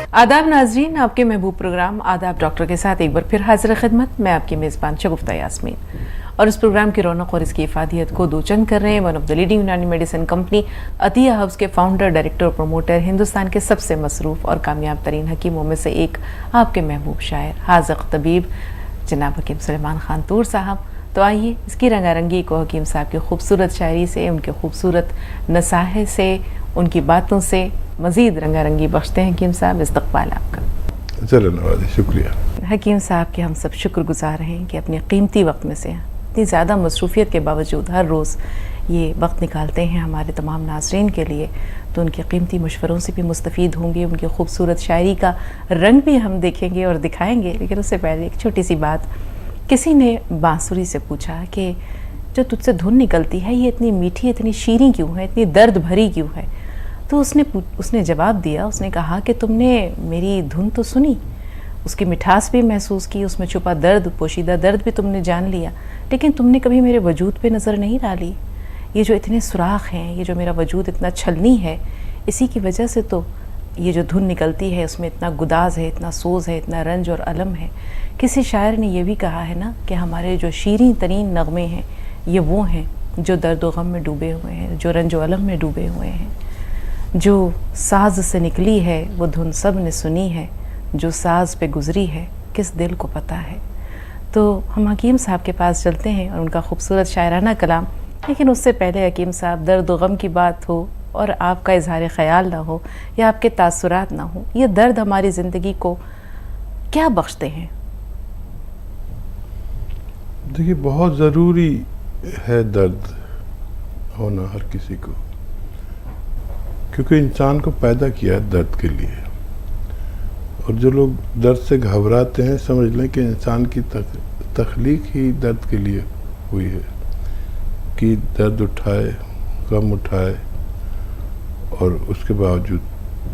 आदाब नाजरीन, आपके महबूब प्रोग्राम आदाब डॉक्टर के साथ एक बार फिर हाजिर खिदमत। मैं आपकी मेज़बान शगुफ्ता यास्मीन और इस प्रोग्राम की रौनक और इसकी इफादियत को दोचंद कर रहे हैं वन ऑफ द लीडिंग यूनानी मेडिसिन कंपनी अतिया हब्स के फाउंडर, डायरेक्टर और प्रमोटर, हिंदुस्तान के सबसे मसरूफ़ और कामयाब तरीन हकीमों में से एक, आपके महबूब शायर, हाज़िक़ तबीब जनाब हकीम सुलेमान खान तूर साहब। तो आइए इसकी रंगारंगी को हकीम साहब की खूबसूरत शायरी से, उनके खूबसूरत नसाहे से, उनकी बातों से मज़ीद रंगारंगी बख्शते हैं। हकीम साहब, इस्तक़बाल आपका। चलो नवाज़, शुक्रिया। हकीम साहब के हम सब शुक्रगुज़ार हैं कि अपने कीमती वक्त में से इतनी ज़्यादा मसरूफ़ियत के बावजूद हर रोज़ ये वक्त निकालते हैं हमारे तमाम नाज़रीन के लिए। तो उनके कीमती मशवरों से भी मुस्तफ़ीद होंगे, उनकी खूबसूरत शायरी का रंग भी हम देखेंगे और दिखाएंगे। लेकिन उससे पहले एक छोटी सी बात, किसी ने बांसुरी से पूछा कि जो तुझसे धुन निकलती है ये इतनी मीठी, इतनी शीरीं क्यों है, इतनी दर्द भरी क्यों है? तो उसने जवाब दिया, उसने कहा कि तुमने मेरी धुन तो सुनी, उसकी मिठास भी महसूस की, उसमें छुपा दर्द, पोशीदा दर्द भी तुमने जान लिया, लेकिन तुमने कभी मेरे वजूद पे नज़र नहीं डाली। ये जो इतने सुराख हैं, ये जो मेरा वजूद इतना छलनी है, इसी की वजह से तो ये जो धुन निकलती है उसमें इतना गुदाज है, इतना सोज़ है, इतना रंज और अलम है। किसी शायर ने यह भी कहा है ना कि हमारे जो शीरीं तरीन नगमे हैं ये वो हैं जो दर्द व गम में डूबे हुए हैं, जो रंज व अलम में डूबे हुए हैं। जो साज से निकली है वो धुन सब ने सुनी है, जो साज पे गुजरी है किस दिल को पता है। तो हम हकीम साहब के पास चलते हैं और उनका खूबसूरत शायराना कलाम। लेकिन उससे पहले हकीम साहब, दर्द व गम की बात हो और आपका इजहार ख़याल ना हो या आपके तासुरात ना हो, ये दर्द हमारी ज़िंदगी को क्या बख्शते हैं? देखिए, बहुत ज़रूरी है दर्द होना हर किसी को, क्योंकि इंसान को पैदा किया है दर्द के लिए। और जो लोग दर्द से घबराते हैं, समझ लें कि इंसान की तख्लीक ही दर्द के लिए हुई है कि दर्द उठाए, गम उठाए और उसके बावजूद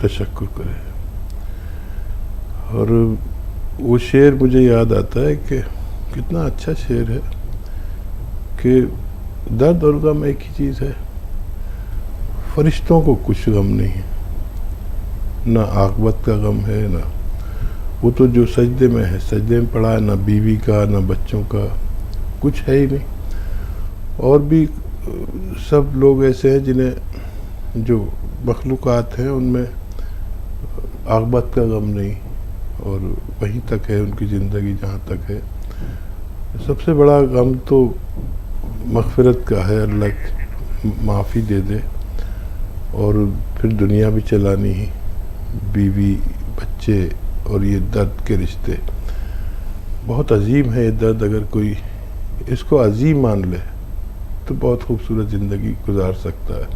तशक्कुर करे। और वो शेर मुझे याद आता है कि कितना अच्छा शेर है कि दर्द और गम एक ही चीज़ है। फरिश्तों को कुछ गम नहीं है, ना आक़िबत का गम है, ना वो तो जो सजदे में है सजदे में पड़ा है, ना बीवी का, ना बच्चों का, कुछ है ही नहीं। और भी सब लोग ऐसे हैं जिन्हें, जो मखलूक़ात हैं उनमें आक़िबत का गम नहीं और वहीं तक है उनकी ज़िंदगी जहाँ तक है। सबसे बड़ा गम तो मग़फ़िरत का है, अल्लाह माफ़ी दे दे और फिर दुनिया भी चलानी ही, बीवी, बच्चे और ये दर्द के रिश्ते। बहुत अजीम है ये दर्द। अगर कोई इसको अजीम मान ले तो बहुत खूबसूरत ज़िंदगी गुजार सकता है।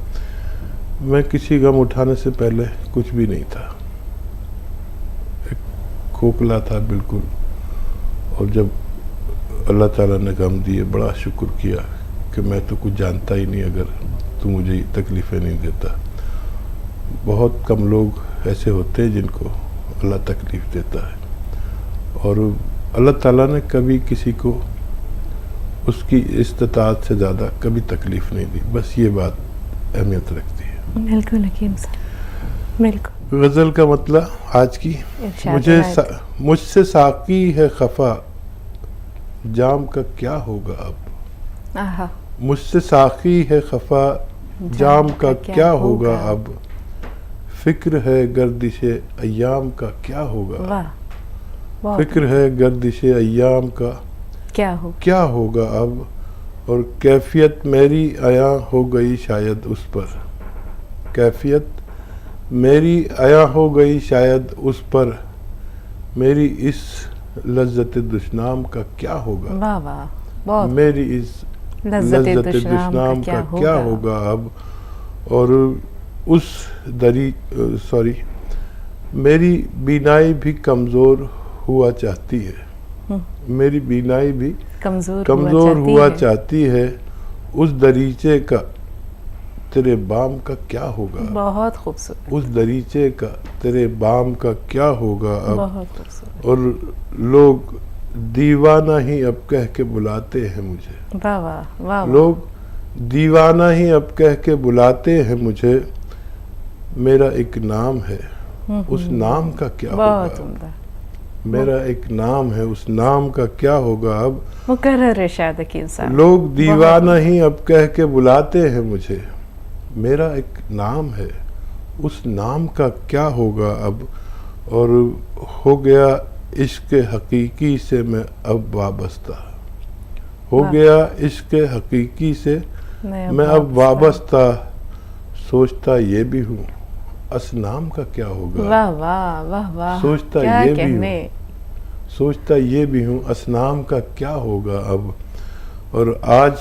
मैं किसी गम उठाने से पहले कुछ भी नहीं था, एक खोखला था बिल्कुल। और जब अल्लाह ताला ने गम दिए, बड़ा शुक्र किया कि मैं तो कुछ जानता ही नहीं अगर तू मुझे तकलीफ़ें नहीं देता। बहुत कम लोग ऐसे होते हैं जिनको अल्लाह तकलीफ़ देता है। और अल्लाह ताला ने कभी किसी को उसकी इस्तिताअत से ज़्यादा कभी तकलीफ़ नहीं दी। बस ये बात अहमियत रखती है। बिल्कुल हकीम साहब, बिल्कुल। गज़ल का मतलब आज की, मुझसे साक़ी है खफ़ा, जाम का क्या होगा अब। मुझसे साक़ी है खफ़ा, जाम का क्या होगा अब। फ़िक्र है गर्दिशे अय्याम का क्या होगा। फ़िक्र है गर्दिशे अय्याम का क्या होगा अब। और कैफियत मेरी आया हो गई शायद उस पर, कैफियत मेरी आया हो गई शायद उस पर, मेरी इस लज्जत दुश्नाम का क्या होगा। मेरी इस लज्जत दुश्नाम का क्या होगा अब। और उस मेरी बीनाई भी कमज़ोर हुआ चाहती है, मेरी बीनाई भी कमज़ोर हुआ चाहती है। उस दरीचे का तेरे बाम का क्या होगा। बहुत खूबसूरत। उस दरीचे का तेरे बाम का क्या होगा अब। बहुत खूबसूरत। और लोग दीवाना ही अब कह के बुलाते हैं मुझे। वाह वाह वाह। लोग दीवाना ही अब कह के बुलाते हैं मुझे। मेरा एक नाम है उस नाम का क्या बहुत होगा। उम्दा। मेरा एक नाम है, उस नाम का क्या होगा अब। मुकर्रर इरशाद हकीम साहब। लोग दीवाना ही अब कह के बुलाते हैं मुझे। मेरा एक नाम है, उस नाम का क्या होगा अब। और हो गया इश्क हकीकी से मैं अब वाबस्ता, हो गया इश्क हकीकी से मैं अब वाबस्ता। सोचता ये भी हूँ असनाम का क्या होगा। वाह वाह वाह वाह, सोचता क्या ये भी कहने। हूँ, सोचता ये भी हूँ असनाम का क्या होगा अब। और आज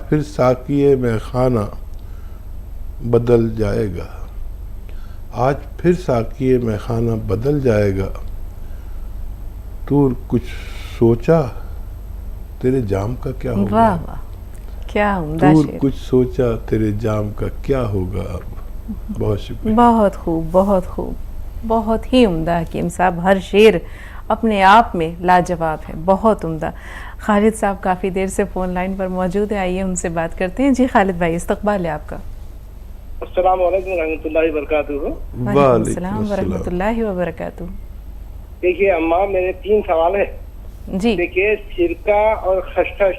फिर साकिए में खाना बदल जाएगा, आज फिर साकिए में खाना बदल जाएगा। तू कुछ सोचा तेरे जाम का क्या होगा। वाह वाह, क्या उम्दा तू शेर। कुछ सोचा तेरे जाम का क्या होगा अब। बहुत शुक्रिया। बहुत खूब, बहुत खूब, बहुत ही उम्दा हकीम साहब। हर शेर अपने आप में लाजवाब है, बहुत उम्दा। खालिद साहब काफ़ी देर से फ़ोन लाइन पर मौजूद है, आइए उनसे बात करते हैं। जी खालिद भाई, इस्तकबाल है आपका। अस्सलाम वालेकुम रहमतुल्लाहि वबरकातुहू। वालेकुम अस्सलाम वरहमतुल्लाहि वबरकातुहू। देखिए अम्मा, मेरे 3 सवाल है जी देखिए, सिरका और खसखस,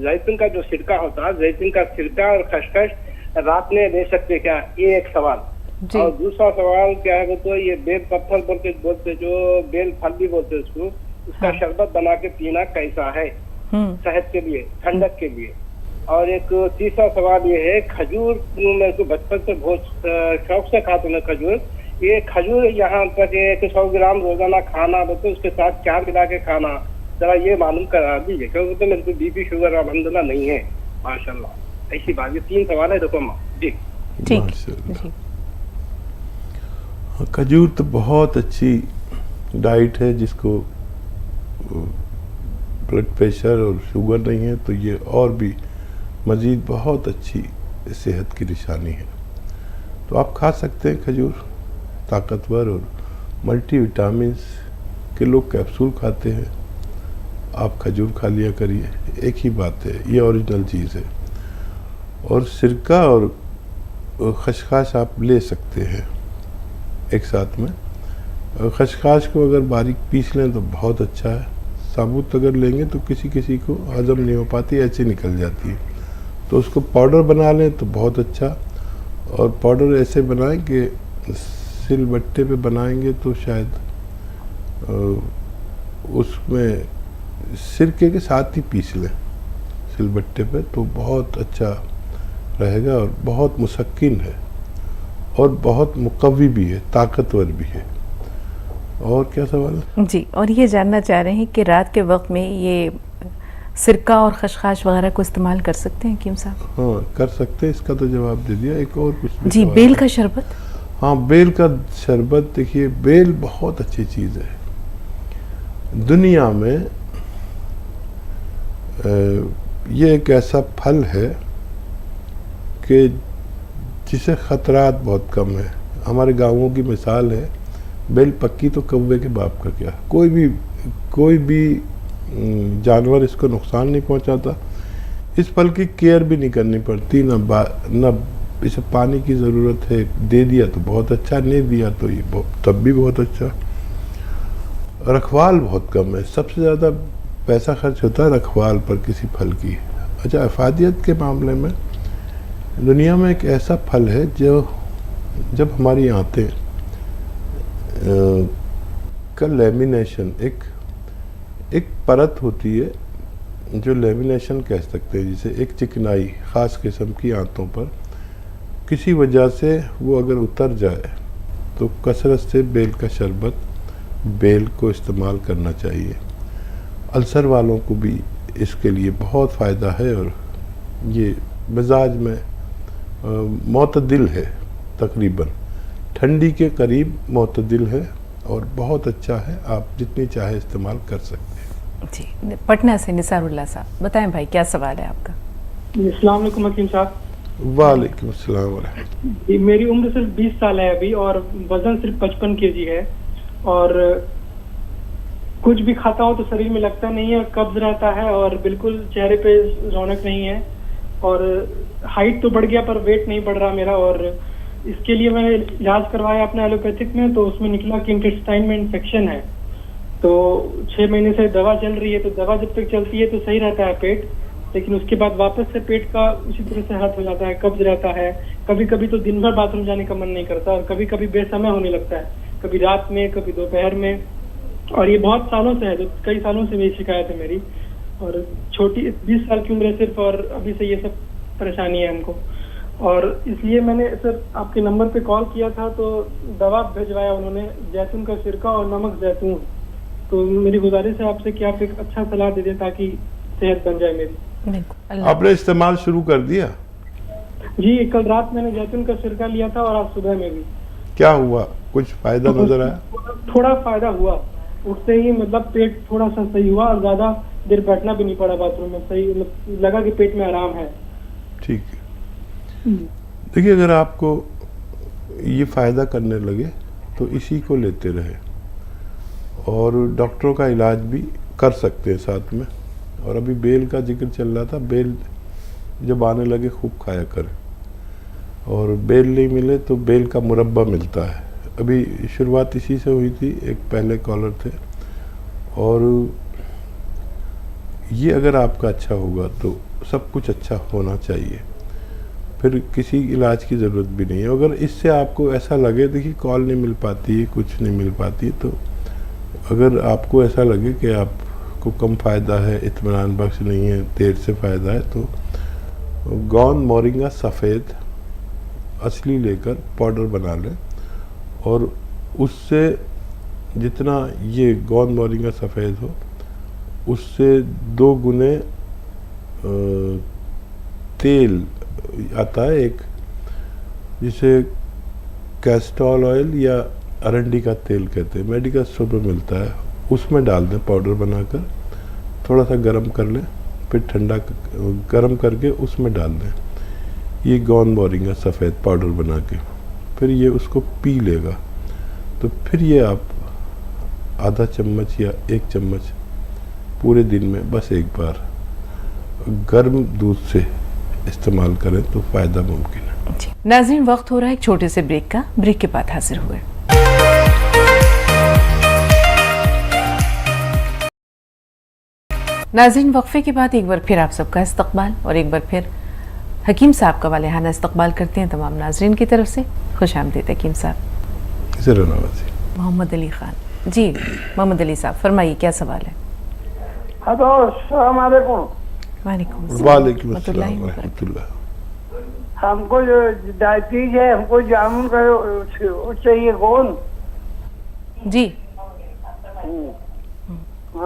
जैतून का जो सिरका होता है, जैतून का सिरका और खसखस रात में ले सकते क्या, ये एक सवाल। जी। और दूसरा सवाल क्या है तो ये बेल पत्थर बोलते जो बेल फल भी बोलते उसको, उसका हाँ। शरबत बना के पीना कैसा है सेहत के लिए, ठंडक के लिए। और एक तीसरा सवाल ये है, खजूर मेरे को बचपन से बहुत शौक से खाते हैं खजूर। ये खजूर यहाँ पर 100 ग्राम रोजाना खाना बोलते, उसके साथ क्या मिला के खाना, जरा ये मालूम करा दीजिए, क्योंकि तो मेरे को बीपी शुगर अल्हम्दुलिल्लाह नहीं है माशाल्लाह। ऐसी बात, ये 3 सवाल है देखो माँ जी। ठीक माशाअल्लाह। जी। खजूर तो बहुत अच्छी डाइट है, जिसको ब्लड प्रेशर और शुगर नहीं है तो ये और भी मज़ीद बहुत अच्छी सेहत की निशानी है। तो आप खा सकते हैं खजूर, ताकतवर और मल्टीविटामिन्स के लोग कैप्सूल खाते हैं, आप खजूर खा लिया करिए, एक ही बात है, ये ओरिजिनल चीज़ है। और सिरका और खसखस आप ले सकते हैं एक साथ में। खसखस को अगर बारीक पीस लें तो बहुत अच्छा है, साबुत अगर लेंगे तो किसी किसी को हजम नहीं हो पाती, ऐसे निकल जाती है। तो उसको पाउडर बना लें तो बहुत अच्छा। और पाउडर ऐसे बनाएं कि सिलबट्टे पे बनाएंगे तो शायद उसमें सिरके के साथ ही पीस लें सिलबट्टे पे, तो बहुत अच्छा रहेगा। और बहुत मुसक्किन है और बहुत मुकव्वी भी है, ताकतवर भी है। और क्या सवाल है? जी, और ये जानना चाह रहे हैं कि रात के वक्त में ये सिरका और खसखस वगैरह को इस्तेमाल कर सकते हैं हकीम साहब? हाँ कर सकते हैं, इसका तो जवाब दे दिया। एक और कुछ भी जी, सवाल बेल है? का शरबत। हाँ बेल का शरबत, देखिए बेल बहुत अच्छी चीज़ है। दुनिया में ये एक ऐसा फल है कि जिसे ख़तरात बहुत कम है। हमारे गाँवों की मिसाल है, बेल पक्की तो कौवे के बाप का क्या। कोई भी जानवर इसको नुकसान नहीं पहुंचाता। इस फल की केयर भी नहीं करनी पड़ती, न इसे पानी की ज़रूरत है। दे दिया तो बहुत अच्छा, नहीं दिया तो ये तब भी बहुत अच्छा। रखवाल बहुत कम है, सबसे ज़्यादा पैसा खर्च होता है रखवाल पर किसी फल की। अच्छा, अफादियत के मामले में दुनिया में एक ऐसा फल है जो जब हमारी आंतें का लेमिनेशन, एक परत होती है जो लेमिनेशन कह सकते हैं, जिसे एक चिकनाई ख़ास किस्म की आंतों पर किसी वजह से वो अगर उतर जाए तो कसरत से बेल का शरबत, बेल को इस्तेमाल करना चाहिए। अल्सर वालों को भी इसके लिए बहुत फ़ायदा है और ये मिजाज में मोतदिल है, तकरीबन ठंडी के करीब मोतदिल है और बहुत अच्छा है। आप जितनी चाहे इस्तेमाल कर सकते हैं। जी, पटना से निसारुल्लाह साहब, बताएं भाई क्या सवाल है आपका? अस्सलाम वालेकुम हकीम साहब। वालेकुम अस्सलाम वरहमतुल्लाह। मेरी उम्र सिर्फ 20 साल है अभी और वजन सिर्फ 55 kg है और कुछ भी खाता हूँ तो शरीर में लगता नहीं है, कब्ज रहता है और बिल्कुल चेहरे पे रौनक नहीं है और हाइट तो बढ़ गया पर वेट नहीं बढ़ रहा मेरा। और इसके लिए मैंने इलाज करवाया अपने एलोपैथिक में, तो उसमें निकला कि इंटेस्टाइन में इन्फेक्शन है। तो 6 महीने से दवा चल रही है, तो दवा जब तक चलती है तो सही रहता है पेट, लेकिन उसके बाद वापस से पेट का उसी तरह से हाथ हो जाता है, कब्ज रहता है। कभी कभी तो दिन भर बाथरूम जाने का मन नहीं करता, और कभी कभी बेसमय होने लगता है, कभी रात में, कभी दोपहर में। और ये बहुत सालों से है, जो कई सालों से मेरी शिकायत है मेरी। और छोटी 20 साल की उम्र है सिर्फ, और अभी से ये सब परेशानी है हमको। और इसलिए मैंने सर आपके नंबर पे कॉल किया था, तो दवा भिजवाया उन्होंने, जैतून का सिरका और नमक जैतून। तो मेरी गुजारिश है आपसे कि आप एक अच्छा सलाह दे दें ताकि सेहत बन जाए मेरी। आपने इस्तेमाल शुरू कर दिया? जी, कल रात मैंने जैतून का सिरका लिया था, और आज सुबह में भी। क्या हुआ, कुछ फायदा नजर आया? थोड़ा फायदा हुआ, उठते ही मतलब पेट थोड़ा सा सही हुआ, और ज्यादा देर बैठना भी नहीं पड़ा बाथरूम में, सही मतलब लगा कि पेट में आराम है। ठीक है, देखिए अगर आपको ये फायदा करने लगे तो इसी को लेते रहे, और डॉक्टरों का इलाज भी कर सकते हैं साथ में। और अभी बेल का जिक्र चल रहा था, बेल जब आने लगे खूब खाया कर, और बेल नहीं मिले तो बेल का मुरब्बा मिलता है। अभी शुरुआत इसी से हुई थी, एक पहले कॉलर थे, और ये अगर आपका अच्छा होगा तो सब कुछ अच्छा होना चाहिए, फिर किसी इलाज की ज़रूरत भी नहीं है। अगर इससे आपको ऐसा लगे, देखिए कॉल नहीं मिल पाती है, कुछ नहीं मिल पाती, तो अगर आपको ऐसा लगे कि आपको कम फ़ायदा है, इत्मीनान बख्श नहीं है, देर से फ़ायदा है, तो गोंद मोरिंगा सफ़ेद असली लेकर पाउडर बना लें, और उससे जितना ये गोंद मोरिंगा सफ़ेद हो उससे 2 गुने तेल आता है एक, जिसे कैस्टोल ऑयल या अरंडी का तेल कहते हैं, मेडिकल स्टोर पर मिलता है, उसमें डाल दें पाउडर बनाकर, थोड़ा सा गर्म कर लें, फिर ठंडा गर्म करके उसमें डाल दें ये गोंद मोरिंगा सफ़ेद पाउडर बना के, फिर ये उसको पी लेगा। तो फिर ये आप आधा चम्मच या 1 चम्मच पूरे दिन में बस एक बार गर्म दूध से इस्तेमाल करें तो फ़ायदा मुमकिन है। जी नाज़रीन, वक्त हो रहा है एक छोटे से ब्रेक का, ब्रेक के बाद हाजिर हुए। नाज़रीन, वक्फे के बाद एक बार फिर आप सबका इस्तकबाल, और एक बार फिर हकीम साहब का वालेहाना इस्तकबाल करते हैं तमाम नाज़रीन की तरफ से। खुश आमदीद हकीम साहब। ज़रूर नवाज़ी। मोहम्मद अली खान जी, मोहम्मद अली साहब फरमाइए, क्या सवाल है? हेलो, अस्सलाम वालेकुम। वालेकुम अस्सलाम व रहमतुल्लाह। हमको जो डायबिटीज है, हमको जामुन का चाहिए गोंद जी।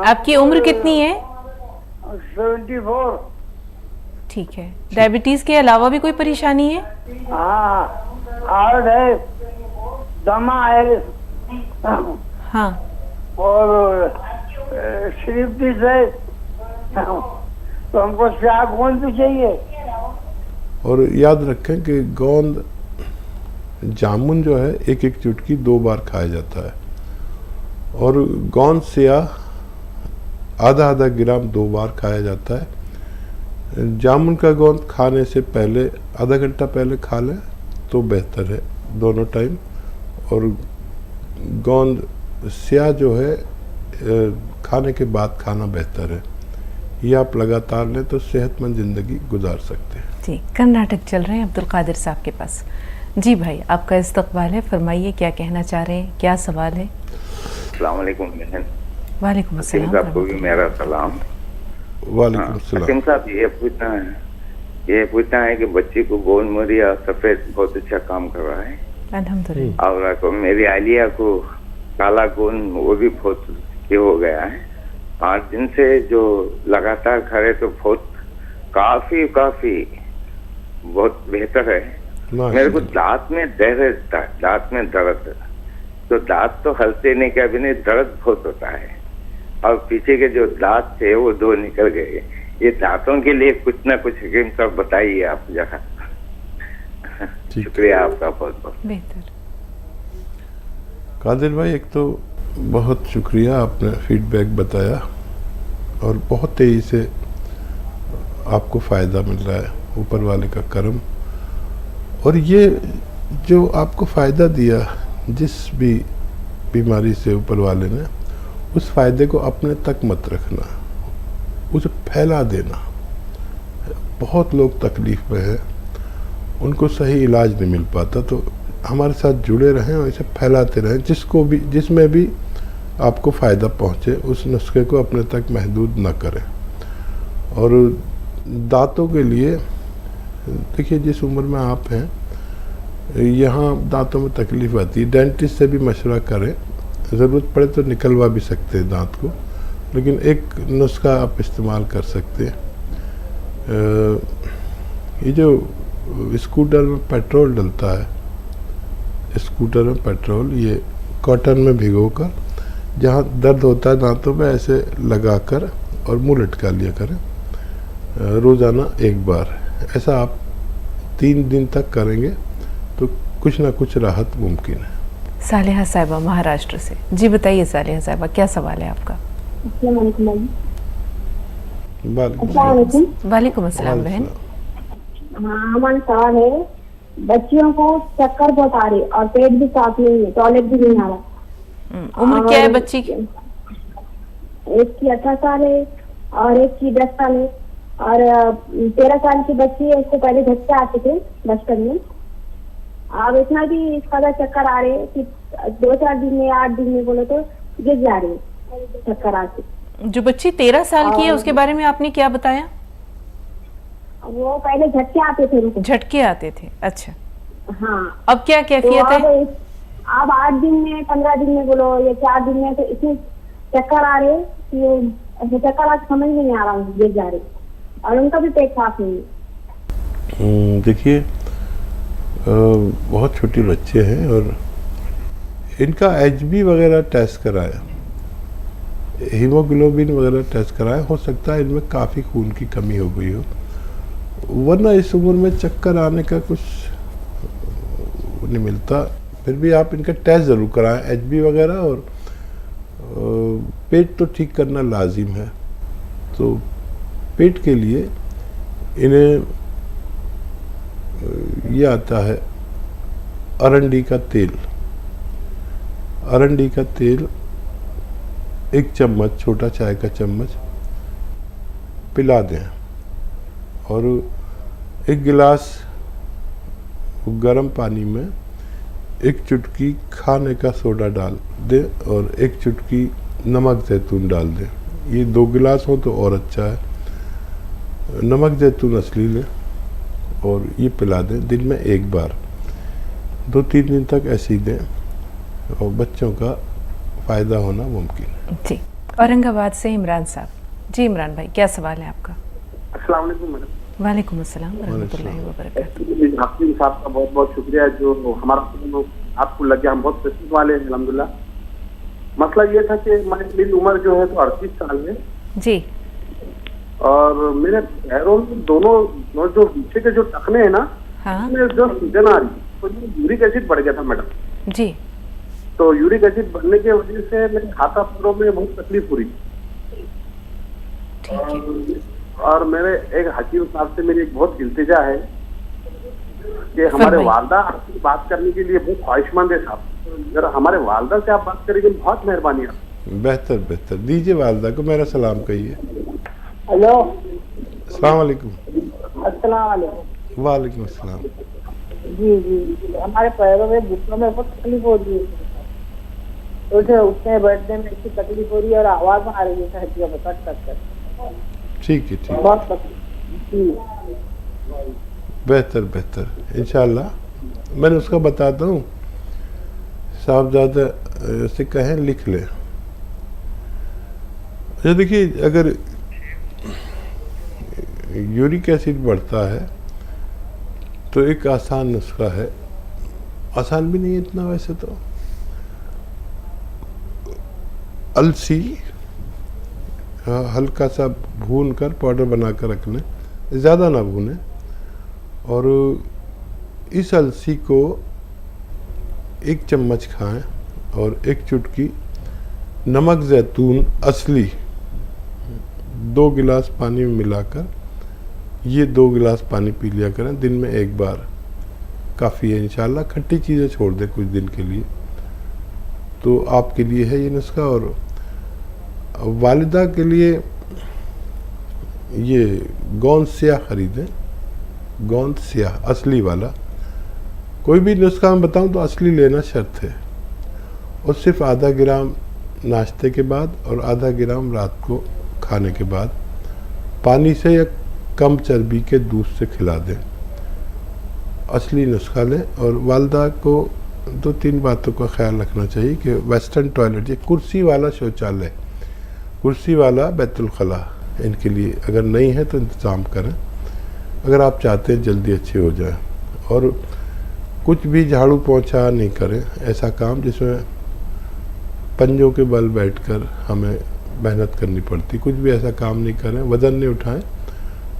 आपकी उम्र कितनी है? 74। ठीक है, डायबिटीज के अलावा भी कोई परेशानी है? हाँ, हार्ट है, दमा है, हाँ, और स्लीपिस है, तो हमको क्या गोंद भी चाहिए। और याद रखें कि गोंद जामुन जो है 1-1 चुटकी 2 बार खाया जाता है, और गोंद स्याह आधा ग्राम 2 बार खाया जाता है। जामुन का गोंद खाने से पहले आधा घंटा पहले खा लें तो बेहतर है दोनों टाइम, और गोंद स्याह जो है खाने के बाद खाना बेहतर है। ये आप लगातार लें तो सेहतमंद ज़िंदगी गुजार सकते हैं। जी, कर्नाटक चल रहे हैं अब्दुल कादिर साहब के पास। जी भाई, आपका इस्तकबाल है, फरमाइए क्या कहना चाह रहे हैं, क्या सवाल है? अस्सलाम वालेकुम बहन। वालेकुम अस्सलाम। आपको भी मेरा सलाम। वालेकुम अस्सलाम। हकीम साहब, ये पूछना है कि बच्ची को गोंद मोरिंगा सफेद बहुत अच्छा काम कर रहा है अल्हम्दुलिल्लाह। और मेरी आलिया को काला गोंद वो भी बहुत ये हो गया है। 5 दिन से जो लगातार खा रहे तो बहुत काफी बहुत बेहतर है। मेरे को दांत में दर्द, तो दांत तो हलते नहीं, क्या भी नहीं, दर्द बहुत होता है, और पीछे के जो दांत थे वो 2 निकल गए। ये दांतों के लिए कुछ ना कुछ हकीम साहब बताइए आप जरा। शुक्रिया आपका बहुत बहुत। बेहतर। कादिर भाई, एक तो बहुत शुक्रिया, आपने फीडबैक बताया, और बहुत तेज़ी से आपको फ़ायदा मिल रहा है, ऊपर वाले का करम। और ये जो आपको फ़ायदा दिया जिस भी बीमारी से ऊपर वाले ने, उस फ़ायदे को अपने तक मत रखना, उसे फैला देना। बहुत लोग तकलीफ़ में हैं, उनको सही इलाज नहीं मिल पाता, तो हमारे साथ जुड़े रहें और इसे फैलाते रहें। जिसमें भी आपको फ़ायदा पहुँचे उस नुस्खे को अपने तक महदूद न करें। और दांतों के लिए देखिए, जिस उम्र में आप हैं, यहाँ दांतों में तकलीफ़ आती है, डेंटिस्ट से भी मशवरा करें। ज़रूरत पड़े तो निकलवा भी सकते हैं दांत को, लेकिन एक नुस्खा आप इस्तेमाल कर सकते हैं। ये जो स्कूटर में पेट्रोल डलता है, स्कूटर में पेट्रोल, ये कॉटन में भिगोकर जहाँ दर्द होता है दांतों में ऐसे लगाकर और मुंह लटका लिया करें रोज़ाना एक बार। ऐसा आप 3 दिन तक करेंगे तो कुछ ना कुछ राहत मुमकिन है। सालिहा साहिबा महाराष्ट्र से। जी बताइए सालिहा साहिबा, क्या सवाल है आपका? वालेकुम अस्सलाम बहन। हाँ, हमारा सवाल है, बच्चियों को चक्कर बहुत आ रही और पेट भी साफ नहीं है, टॉयलेट भी नहीं आ रहा। उम्र क्या है बच्ची की? एक की 18 साल है और एक की 10 साल है, और 13 साल की बच्ची है। उसको पहले झटके आते थे बचपन में, अब इतना भी इसका चक्कर आ रहे कि 2-4 दिन में 8 दिन में बोलो तो गिर जा रही है चक्कर आते। जो बच्ची 13 साल की है उसके बारे में आपने क्या बताया? वो पहले झटके आते थे उनको। झटके आते थे, अच्छा। हाँ, अब क्या कैफियत है? अब 8 दिन में 15 दिन में बोलो या 4 दिन में तो इतने चक्कर आ रहे कि चक्कर आज समझ में नहीं आ रहा, गिर जा रहे और उनका भी पेट साफ नहीं है। देखिए, बहुत छोटे बच्चे हैं और इनका HB वगैरह टेस्ट कराया, हीमोग्लोबिन वगैरह टेस्ट कराया। हो सकता है इनमें काफ़ी खून की कमी हो गई हो, वरना इस उम्र में चक्कर आने का कुछ नहीं मिलता। फिर भी आप इनका टेस्ट ज़रूर कराएं, HB वगैरह, और पेट तो ठीक करना लाजिम है। तो पेट के लिए इन्हें ये आता है अरंडी का तेल। अरंडी का तेल 1 चम्मच, छोटा चाय का चम्मच पिला दें, और 1 गिलास गर्म पानी में 1 चुटकी खाने का सोडा डाल दें और 1 चुटकी नमक जैतून डाल दें। ये 2 गिलास हो तो और अच्छा है। नमक जैतून असली लें और ये पिला दें दिन में 1 बार। 2-3 दिन तक ऐसे ही दें और बच्चों का फ़ायदा होना मुमकिन है। जी, औरंगाबाद से इमरान साहब। जी इमरान भाई, क्या सवाल है आपका? अस्सलाम वालेकुम मैडम। वालेकुम अस्सलाम रहमतुल्लाहि व बरकातहू। हाफिज साहब का बहुत बहुत शुक्रिया, जो हमारा आपको लग गया। हम बहुत प्रसिद्ध वाले हैं अल्हम्दुलिल्लाह। मसला ये था कि मेरी उम्र जो है तो 38 साल है जी, और मेरे पैरों में दोनों जो पीछे के जो टखने हैं ना, हाँ जो सूजन आ रही, तो यूरिक एसिड बढ़ गया था मैडम। जी, तो यूरिक एसिड बढ़ने की वजह से मेरे हाथा पैरों में बहुत तकलीफ हो रही। ठीक है। और मेरे एक हकीम साहब से मेरी एक बहुत इल्तिजा है कि हमारे वालदा आपसे बात करने के लिए बहुत ख्वाहिशमंद है साहब, अगर हमारे वालदा से आप बात करेंगे बहुत मेहरबानी है। बेहतर बेहतर, दीजिए वालदा को मेरा सलाम कहिए। हेलो, अस्सलाम वालेकुम। अस्सलाम वालेकुम। वालेकुम अस्सलाम। जी जी, हमारे पैरों में घुटनों में बहुत तकलीफ हो रही है, उठने बैठने में इतनी तकलीफ हो रही है और आवाज आ रही है हड्डियां में कट कट कर। ठीक है, ठीक है, बहुत तकलीफ जी। बेहतर बेहतर इंशाल्लाह। मैंने उसका बताता हूँ, साहबजादा से कहें लिख लें। अच्छा देखिए, अगर यूरिक एसिड बढ़ता है तो एक आसान नुस्खा है, आसान भी नहीं है इतना वैसे तो। अलसी हल्का सा भून कर पाउडर बना कर रख लें, ज़्यादा ना भूनें, और इस अलसी को 1 चम्मच खाएं और 1 चुटकी नमक जैतून असली 2 गिलास पानी में मिलाकर ये 2 गिलास पानी पी लिया करें दिन में 1 बार। काफ़ी है इंशाल्लाह। खट्टी चीज़ें छोड़ दें कुछ दिन के लिए, तो आपके लिए है ये नुस्खा। और वालिदा के लिए ये गोंद स्याह ख़रीदें, गोंद स्याह असली वाला। कोई भी नुस्खा मैं बताऊं तो असली लेना शर्त है। और सिर्फ आधा ग्राम नाश्ते के बाद और आधा ग्राम रात को खाने के बाद पानी से या कम चर्बी के दूध से खिला दें। असली नुस्खा लें। और वालिदा को 2-3 बातों का ख्याल रखना चाहिए कि वेस्टर्न टॉयलेट, ये कुर्सी वाला शौचालय, कुर्सी वाला बैतुल खला, इनके लिए अगर नहीं है तो इंतज़ाम करें अगर आप चाहते हैं जल्दी अच्छे हो जाए। और कुछ भी झाड़ू पोंछा नहीं करें, ऐसा काम जिसमें पंजों के बल बैठकर हमें मेहनत करनी पड़ती, कुछ भी ऐसा काम नहीं करें, वज़न नहीं उठाएं।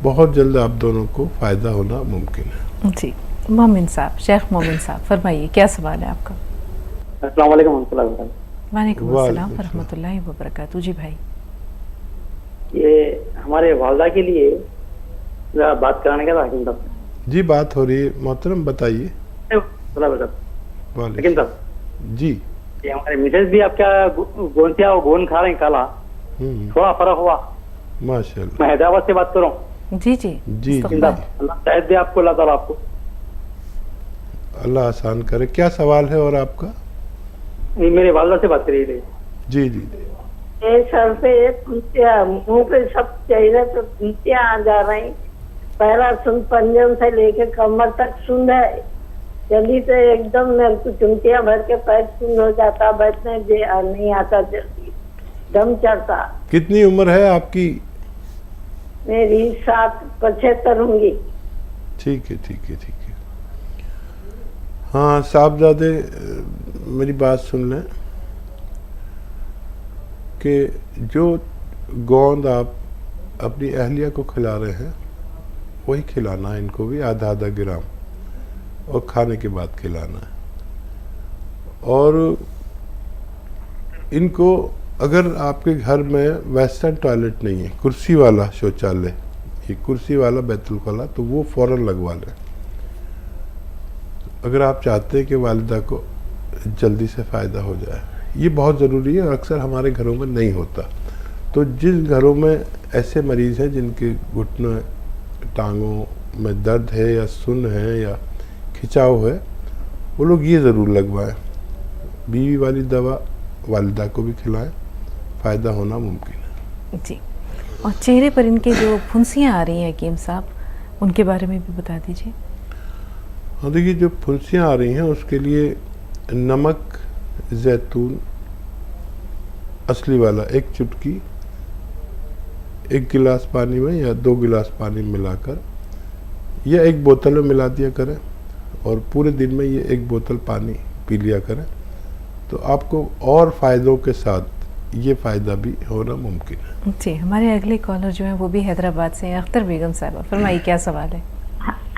बहुत जल्द आप दोनों को फ़ायदा होना मुमकिन है। जी, मोमिन साहब, शेख मोमिन साहब, फरमाइए क्या सवाल है आपका? अस्सलाम वालेकुम वरहमतुल्लाहि वालेकुम अस्सलाम वरहमतुल्लाहि वबरकातुहू। जी भाई, ये हमारे वालदा के लिए बात कराने का था हकीम साहब। जी बात हो रही है मोहतरम, बताइए। हकीम साहब जी, ये हमारे मिसेज भी आपका गोंसिया और गोन खा रहे हैं काला, थोड़ा फर्क हुआ। माशाल्लाह। मैं हैदराबाद से बात कर रहा हूँ। जी जी जी जी, अल्लाह शायद दे आपको, अल्लाह ताला आपको अल्लाह आसान करे। क्या सवाल है और आपका? ये मेरे वालदा से बात करिए। जी जी, ये सर पे मुंह पे सब चेहरे पे फुंसियाँ आ जा रही। पहला सुन पंजन से लेके कमर तक सुन है, जल्दी से एकदम मेरे को चुमटियाँ भर के पैर सुन हो जाता, बैठने नहीं आता, जल्दी दम चढ़ता। कितनी उम्र है आपकी? मेरी 75 होंगी। ठीक है ठीक है ठीक है। हाँ साहबजादे, मेरी बात सुन लें कि जो गोंद आप अपनी अहलिया को खिला रहे हैं वही खिलाना है इनको भी, आधा आधा ग्राम, और खाने के बाद खिलाना है। और इनको अगर आपके घर में वेस्टर्न टॉयलेट नहीं है, कुर्सी वाला शौचालय, ये कुर्सी वाला बैतुल खला, तो वो फ़ौरन लगवा लें अगर आप चाहते हैं कि वालिदा को जल्दी से फ़ायदा हो जाए। ये बहुत ज़रूरी है और अक्सर हमारे घरों में नहीं होता। तो जिन घरों में ऐसे मरीज़ हैं जिनके घुटनों टांगों में दर्द है या सुन है या खिंचाव है, वो लोग ये ज़रूर लगवाएं। बीवी वाली दवा वालिदा को भी खिलाएं, फ़ायदा होना मुमकिन है। जी, और चेहरे पर इनके जो फुंसियाँ आ रही हैं हकीम साहब, उनके बारे में भी बता दीजिए। हाँ देखिए, जो फुंसियाँ आ रही हैं उसके लिए नमक जैतून असली वाला 1 चुटकी 1 गिलास पानी में या 2 गिलास पानी मिलाकर या 1 बोतल में मिला दिया करें और पूरे दिन में ये 1 बोतल पानी पी लिया करें, तो आपको और फ़ायदों के साथ ये फ़ायदा भी होना मुमकिन है। जी, हमारे अगले कॉलर जो हैं वो भी हैदराबाद से हैं, अख्तर बेगम साहबा, फरमाइए क्या सवाल है?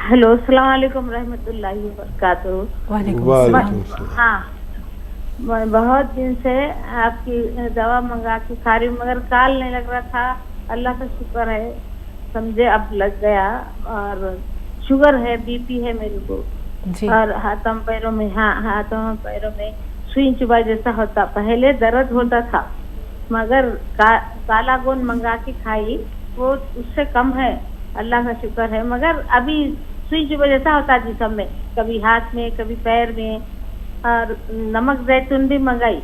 हेलो, अस्सलाम वालेकुम रहमतुल्लाहि व बरकातुहू। वालेकुम अस्सलाम। हाँ, मैं बहुत दिन से आपकी दवा मंगा के खा रही हूँ, मगर काल नहीं लग रहा था। अल्लाह का शुक्र है, समझे अब लग गया। और शुगर है, बीपी है मेरे को जी। और हाथों पैरों में, हाँ हाथों पैरों में सुई चुभा जैसा होता। पहले दर्द होता था, मगर काला गोंद मंगा के खाई, वो उससे कम है, अल्लाह का शुक्र है। मगर अभी सुई चुभा जैसा होता जिस्म में, कभी हाथ में कभी पैर में। और नमक जैतून भी मंगाई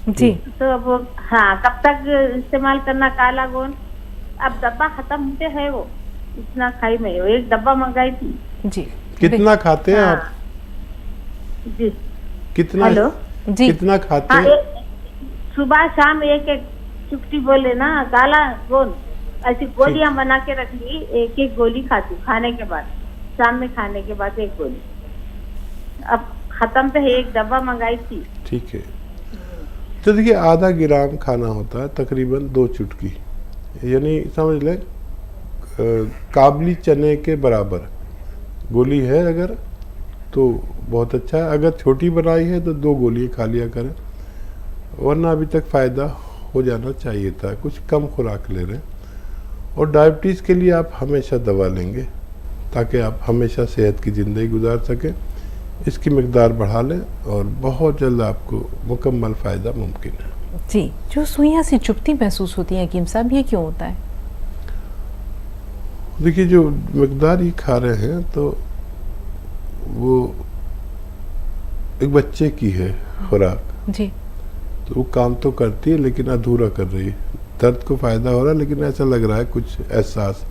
जी। तो वो, हाँ, कब तक इस्तेमाल करना काला गोंद? अब डब्बा खत्म होते है, वो इतना खाई में, 1 डब्बा मंगाई थी। जी, कितना खाते हैं आप? जी, कितना? हेलो जी, कितना खाते हाँ, हैं? सुबह शाम 1-1 चुटकी बोले ना काला गोंद, ऐसी गोलियां बना के रख ली, 1-1 गोली खाती खाने के बाद, शाम में खाने के बाद 1 गोली। अब खत्म पे 1 डब्बा मंगाई थी। ठीक है, तो देखिए आधा ग्राम खाना होता है, तकरीबन 2 चुटकी, यानी समझ लें काबली चने के बराबर गोली है अगर, तो बहुत अच्छा है। अगर छोटी बनाई है तो 2 गोली खा लिया करें, वरना अभी तक फ़ायदा हो जाना चाहिए था, कुछ कम खुराक ले रहे हैं। और डायबिटीज़ के लिए आप हमेशा दवा लेंगे, ताकि आप हमेशा सेहत की ज़िंदगी गुजार सकें। इसकी मकदार बढ़ा लें और बहुत जल्द आपको मुकम्मल फ़ायदा मुमकिन है। जी, जो सुइयां सी चुभती महसूस होती हैं हकीम साहब, ये क्यों होता है? देखिए, जो मकदार ये खा रहे हैं तो वो एक बच्चे की है खुराक जी, तो वो काम तो करती है लेकिन अधूरा कर रही है। दर्द को फ़ायदा हो रहा है लेकिन ऐसा लग रहा है कुछ एहसास,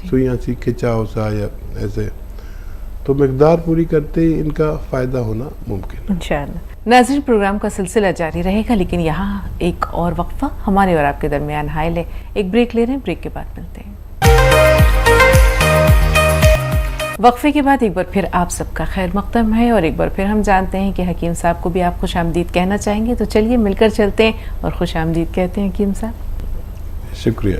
सुइयां सी खिंचाव सा या ऐसे, तो मकदार पूरी करते ही इनका फ़ायदा होना मुमकिन है इंशाअल्लाह। नाज़रीन, प्रोग्राम का सिलसिला जारी रहेगा, लेकिन यहाँ एक और वक्फा हमारे और आपके दरमियान हायल है। एक ब्रेक ले रहे हैं, ब्रेक के बाद मिलते हैं। वक्फे के बाद एक बार फिर आप सबका खैर मक़दम है और एक बार फिर हम जानते हैं कि हकीम साहब को भी आप खुश आमदीद कहना चाहेंगे, तो चलिए मिलकर चलते हैं और खुश आमदीद कहते हैं हकीम साहब। शुक्रिया।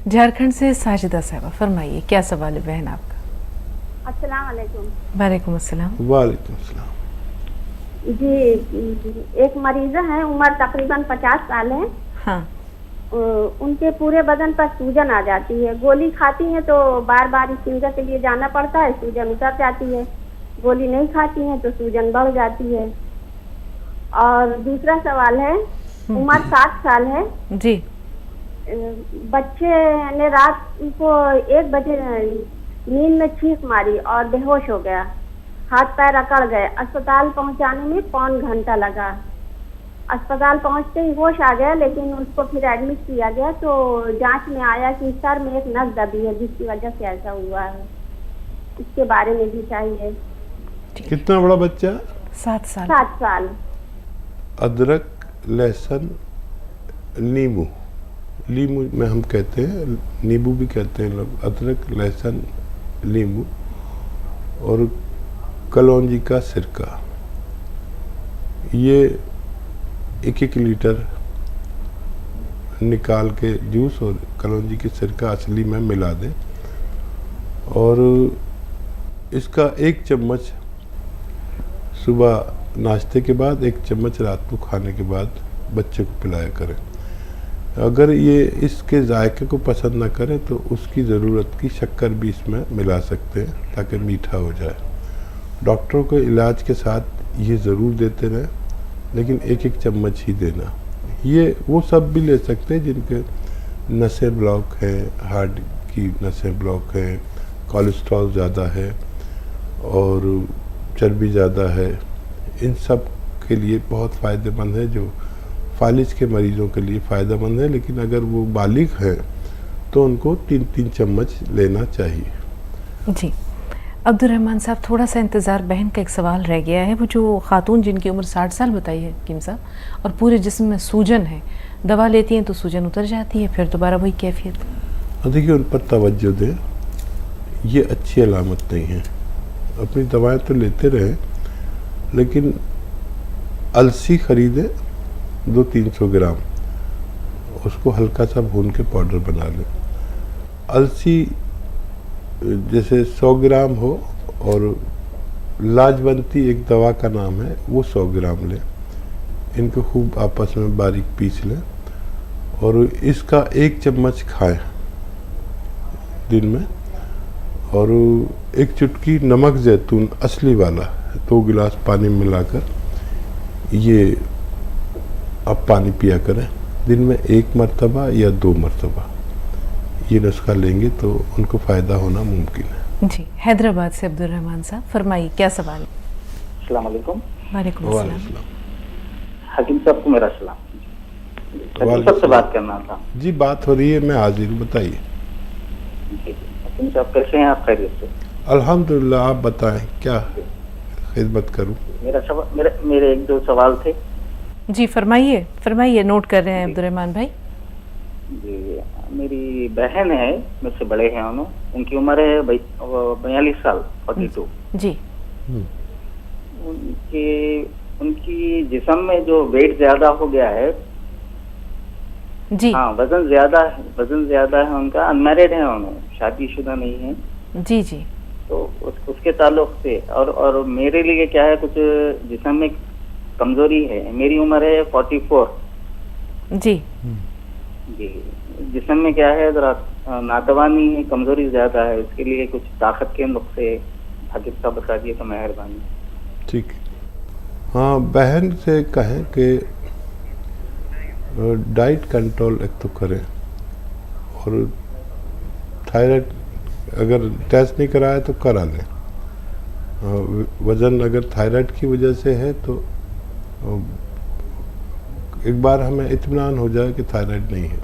झारखंड से साजिदा साहबा, फरमाइए क्या सवाल है बहन आपका? अस्सलाम वालेकुम। वालेकुम अस्सलाम। वालेकुम अस्सलाम। जी, एक मरीज़ा है, उम्र तकरीबन 50 साल है। हाँ। उनके पूरे बदन पर सूजन आ जाती है। गोली खाती हैं तो बार बार स्टिंगर के लिए जाना पड़ता है, सूजन उतर जाती है। गोली नहीं खाती हैं तो सूजन बढ़ जाती है। और दूसरा सवाल है, उम्र 60 साल है जी। बच्चे ने रात को 1 बजे नींद में चीख मारी और बेहोश हो गया, हाथ पैर अकड़ गए। अस्पताल पहुंचाने में 1.25 घंटा लगा। अस्पताल पहुंचते ही होश आ गया, लेकिन उसको फिर एडमिट किया गया तो जांच में आया कि सर में एक नस दबी है, जिसकी वजह से ऐसा हुआ है। इसके बारे में भी चाहिए। कितना बड़ा बच्चा? 7 साल। 7 साल। अदरक, लहसुन, नींबू, नींबू में हम कहते हैं, नींबू भी कहते हैं लोग। अदरक, लहसुन, नींबू और कलौंजी का सिरका, ये 1-1 लीटर निकाल के जूस और कलौंजी की सिरका असली में मिला दें और इसका 1 चम्मच सुबह नाश्ते के बाद, 1 चम्मच रात को खाने के बाद बच्चे को पिलाया करें। अगर ये इसके जायके को पसंद ना करें तो उसकी ज़रूरत की शक्कर भी इसमें मिला सकते हैं ताकि मीठा हो जाए। डॉक्टरों के इलाज के साथ ये ज़रूर देते रहें, लेकिन 1-1 चम्मच ही देना। ये वो सब भी ले सकते हैं जिनके नसें ब्लॉक हैं, हार्ट की नसें ब्लॉक हैं, कोलेस्ट्रॉल ज़्यादा है और चर्बी ज़्यादा है। इन सब के लिए बहुत फ़ायदेमंद है। जो फालिज के मरीज़ों के लिए फ़ायदेमंद है, लेकिन अगर वो बालिग हैं तो उनको 3-3 चम्मच लेना चाहिए। जी अब्दुर्रहमान साहब, थोड़ा सा इंतज़ार, बहन का एक सवाल रह गया है। वो जो खातून जिनकी उम्र 60 साल बताई है हकीम साहब और पूरे जिस्म में सूजन है, दवा लेती हैं तो सूजन उतर जाती है, फिर दोबारा वही कैफियत। देखिए, उन पर तवज्जो दें, ये अच्छी अलामत नहीं है। अपनी दवाएं तो लेते रहें, लेकिन अलसी ख़रीदें 200-300 ग्राम, उसको हल्का सा भून के पाउडर बना लें। अलसी जैसे 100 ग्राम हो और लाजवंती एक दवा का नाम है, वो 100 ग्राम लें। इनको खूब आपस में बारीक पीस लें और इसका 1 चम्मच खाएं दिन में, और 1 चुटकी नमक जैतून असली वाला 2 गिलास पानी में मिलाकर ये आप पानी पिया करें। दिन में 1 मरतबा या 2 मरतबा ये नुस्खा लेंगे तो उनको फ़ायदा होना मुमकिन है। जी, हैदराबाद से अब्दुर्रहमान साहब, फरमाइए क्या सवाल है? अस्सलाम वालेकुम। वालेकुम अस्सलाम। हकीम साहब को मेरा सलाम। हकीम साहब से बात करना था। जी, बात हो रही है, मैं हाजिर हूँ, बताइए। हकीम साहब कैसे हैं आप? खैरियत से? अल्हम्दुलिल्लाह, आप बताएं क्या खिदमत करूँ? मेरे 1-2 सवाल थे। जी फरमाइए, फरमाइए, नोट कर रहे हैं अब्दुर्रहमान भाई। जी, मेरी बहन है, मुझसे बड़े हैं उनकी उम्र है 42 साल, 42। जी। उनकी जिस्म में जो वेट ज्यादा हो गया है। जी। हाँ, वजन ज्यादा है उनका। अनमैरिड है, उन्होंने शादीशुदा नहीं है। जी जी। तो उसके ताल्लुक से और मेरे लिए क्या है, कुछ जिस्म में कमजोरी है। मेरी उम्र है 44। जी। जी, जिस्म में क्या है, जरा नातवानी कमजोरी ज्यादा है, इसके लिए कुछ ताकत के नुस्खे हाकिम साहब बता दिए तो मेहरबानी। ठीक, हाँ, बहन से कहें कि डाइट कंट्रोल एक तो करें, और थायराइड अगर टेस्ट नहीं कराया तो करा लें। वज़न अगर थायराइड की वजह से है तो एक बार हमें इत्मीनान हो जाए कि थायराइड नहीं है।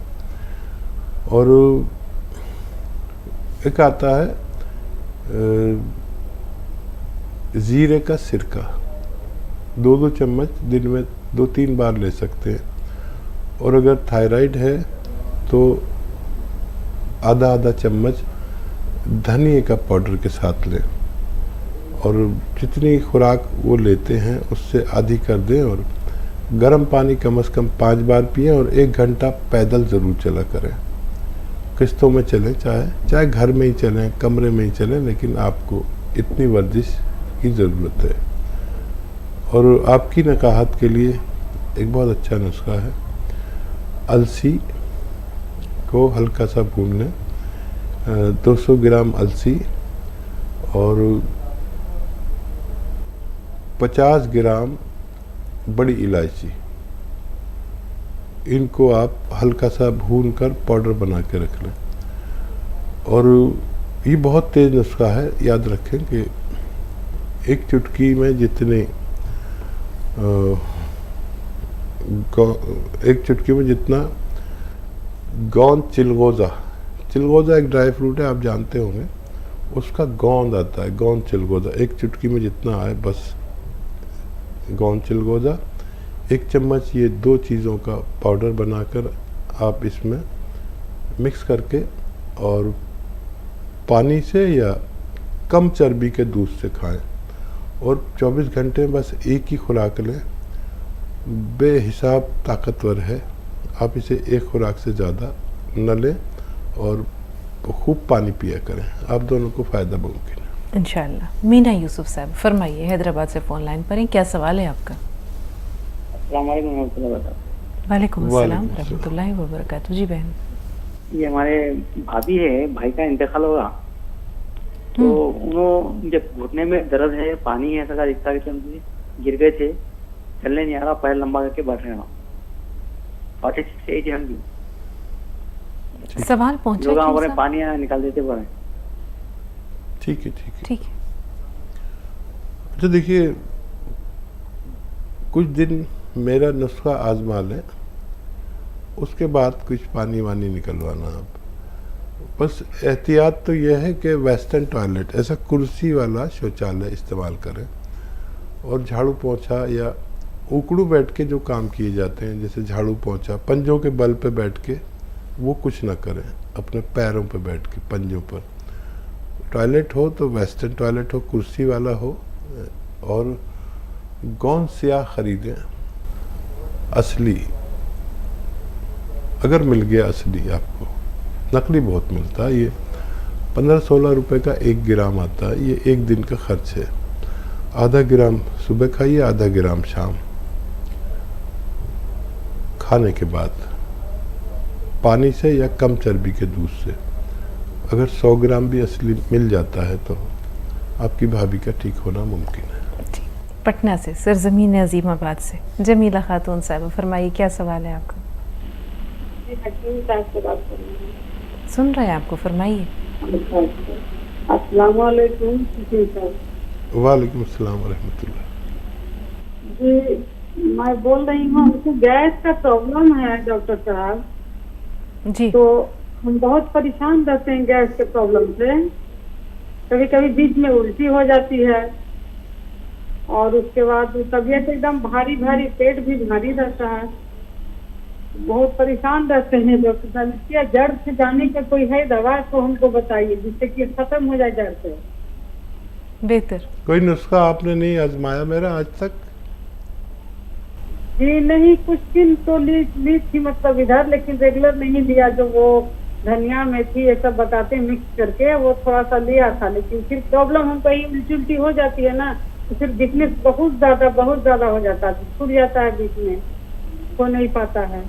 और एक आता है ज़ीरे का सिरका, 2-2 चम्मच दिन में 2-3 बार ले सकते हैं। और अगर थायराइड है तो आधा चम्मच धनिए का पाउडर के साथ लें, और जितनी खुराक वो लेते हैं उससे आधी कर दें, और गर्म पानी कम से कम 5 बार पिएं, और 1 घंटा पैदल ज़रूर चला करें। किस्तों में चलें, चाहे घर में ही चलें, कमरे में ही चलें, लेकिन आपको इतनी वर्जिश की ज़रूरत है। और आपकी नकाहत के लिए एक बहुत अच्छा नुस्खा है, अलसी को हल्का सा भून लें, 200 ग्राम अलसी और 50 ग्राम बड़ी इलायची, इनको आप हल्का सा भून कर पाउडर बना के रख लें। और ये बहुत तेज़ नुस्खा है, याद रखें कि एक चुटकी में जितने एक चुटकी में जितना गोंद चिलगोज़ा एक ड्राई फ्रूट है, आप जानते होंगे, उसका गोंद आता है, गोंद चिलगोज़ा, एक चुटकी में जितना आए बस गोंद चिलगोज़ा, 1 चम्मच ये 2 चीज़ों का पाउडर बनाकर आप इसमें मिक्स करके और पानी से या कम चर्बी के दूध से खाएं, और 24 घंटे में बस एक ही खुराक लें। बेहिसाब ताकतवर है, आप इसे एक खुराक से ज़्यादा न लें, और खूब पानी पिया करें, आप दोनों को फ़ायदा मुमकिन है इंशाअल्लाह। मीना यूसुफ साहब फरमाइए, हैदराबाद से फ़ोन लाइन पर हैं, क्या सवाल है आपका? वालेकुम अस्सलाम रहमतुल्लाहि व बरकातहू। जी बहन, ये हमारे भाभी है, भाई का इंतकाल होगा, तो उन्होंने जब घुटने में दर्द है, पानी है, ऐसा दिखता है, गिर गए थे, चलने नहीं आ रहा, पैर लंबा करके बैठ रहे हैं, 46 एज है उनकी। सवाल पहुंचा लोग पानी निकाल देते पड़े। ठीक है। अच्छा देखिए, कुछ दिन मेरा नुस्खा आजमा लें, उसके बाद कुछ पानी वानी निकलवाना आप। बस एहतियात तो यह है कि वेस्टर्न टॉयलेट, ऐसा कुर्सी वाला शौचालय इस्तेमाल करें, और झाड़ू पोंछा या उकड़ू बैठ के जो काम किए जाते हैं, जैसे झाड़ू पोंछा पंजों के बल पे बैठ के, वो कुछ ना करें, अपने पैरों पे बैठ के पंजों पर। टॉयलेट हो तो वेस्टर्न टॉयलेट हो, कुर्सी वाला हो, और गोंद स्याह खरीदें असली, अगर मिल गया असली आपको, नकली बहुत मिलता है, ये 15-16 रुपए का 1 ग्राम आता है, ये 1 दिन का खर्च है। आधा ग्राम सुबह खाइए, आधा ग्राम शाम खाने के बाद, पानी से या कम चर्बी के दूध से। अगर 100 ग्राम भी असली मिल जाता है तो आपकी भाभी का ठीक होना मुमकिन है। पटना से सरजमीन अजीमाबाद से जमीला खातून साहब फरमाइए, क्या सवाल है आपका? सुन रहे हैं आपको, फरमाइए। अस्सलाम वालेकुम। वालेकुम अस्सलाम व रहमतुल्लाह। जी, मैं बोल रही हूँ, हमको गैस का प्रॉब्लम है डॉक्टर साहब जी। तो हम बहुत परेशान रहते हैं गैस के प्रॉब्लम से। कभी कभी बीच में उल्टी हो जाती है, और उसके बाद तबीयत एकदम भारी भारी, पेट भी भारी रहता है, बहुत परेशान रहते हैं डॉक्टर साहब। क्या जड़ से जाने का कोई है दवा तो हमको बताइए, जिससे कि खत्म हो जाए जड़ से। बेहतर। कोई नुस्खा आपने नहीं आजमाया मेरा आज तक? जी नहीं, कुछ दिन तो ली थी, मतलब इधर, लेकिन रेगुलर नहीं लिया। जो वो धनिया मेथी ये सब बताते हैं मिक्स करके, वो थोड़ा सा लिया था, लेकिन फिर प्रॉब्लम हमको ही उल्टी उल्टी हो जाती है ना, तो फिर वीकनेस बहुत ज्यादा हो जाता है, छूट जाता है, बीच में हो नहीं पाता है।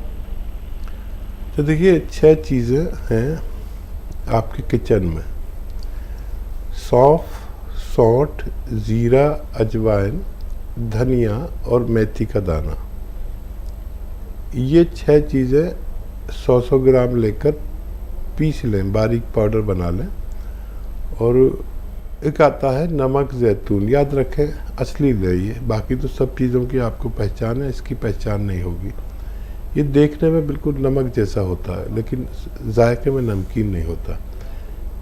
तो देखिए 6 चीज़ें हैं आपके किचन में। सौंफ, सौंठ, ज़ीरा, अजवाइन, धनिया और मेथी का दाना। ये 6 चीज़ें 100-100 ग्राम लेकर पीस लें, बारीक पाउडर बना लें। और एक आता है नमक ज़ैतून, याद रखें असली ले, बाकी तो सब चीज़ों की आपको पहचान है, इसकी पहचान नहीं होगी। ये देखने में बिल्कुल नमक जैसा होता है लेकिन जायके में नमकीन नहीं होता।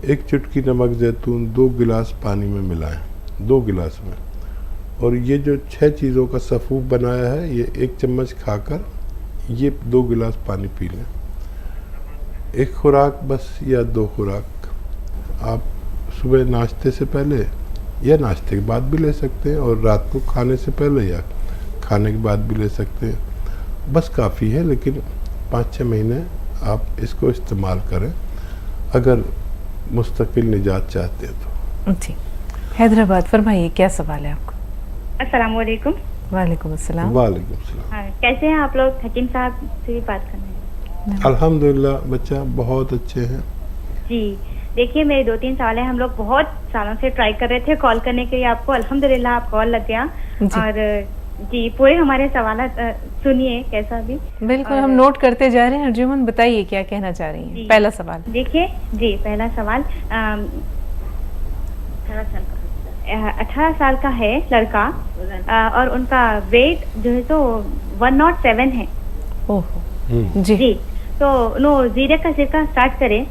1 चुटकी नमक ज़ैतून 2 गिलास पानी में मिलाएं, 2 गिलास में। और ये जो 6 चीज़ों का सफ़ूफ बनाया है, ये 1 चम्मच खाकर ये 2 गिलास पानी पी लें। 1 खुराक बस या 2 खुराक आप सुबह नाश्ते से पहले या नाश्ते के बाद भी ले सकते हैं, और रात को खाने से पहले या खाने के बाद भी ले सकते हैं। बस काफ़ी है, लेकिन 5-6 महीने आप इसको इस्तेमाल करें अगर मुस्तकिल निजात चाहते हैं तो। जी, हैदराबाद, फरमाइए क्या सवाल है आपको? अस्सलाम वालेकुम। वालेकुम अस्सलाम। वालेकुम अस्सलाम। हाँ, कैसे हैं आप लोग? हकीम साहब से भी बात करना है। अल्हम्दुलिल्लाह बच्चा बहुत अच्छे हैं। जी, देखिए मेरे 2-3 सवाल हैं। हम लोग बहुत सालों से ट्राई कर रहे थे कॉल करने के लिए आपको, अल्हम्दुलिल्लाह आप कॉल लग गया। और जी पूरे हमारे सवाल सुनिए कैसा भी। बिल्कुल, हम नोट करते जा रहे हैं। अर्जुमन बताइए क्या कहना चाह रही हैं। पहला सवाल देखिए जी, पहला सवाल 18 साल का है लड़का, और उनका वेट जो है तो 107 है। ओहो जी। तो नो जीरे का सिरका स्टार्ट करें,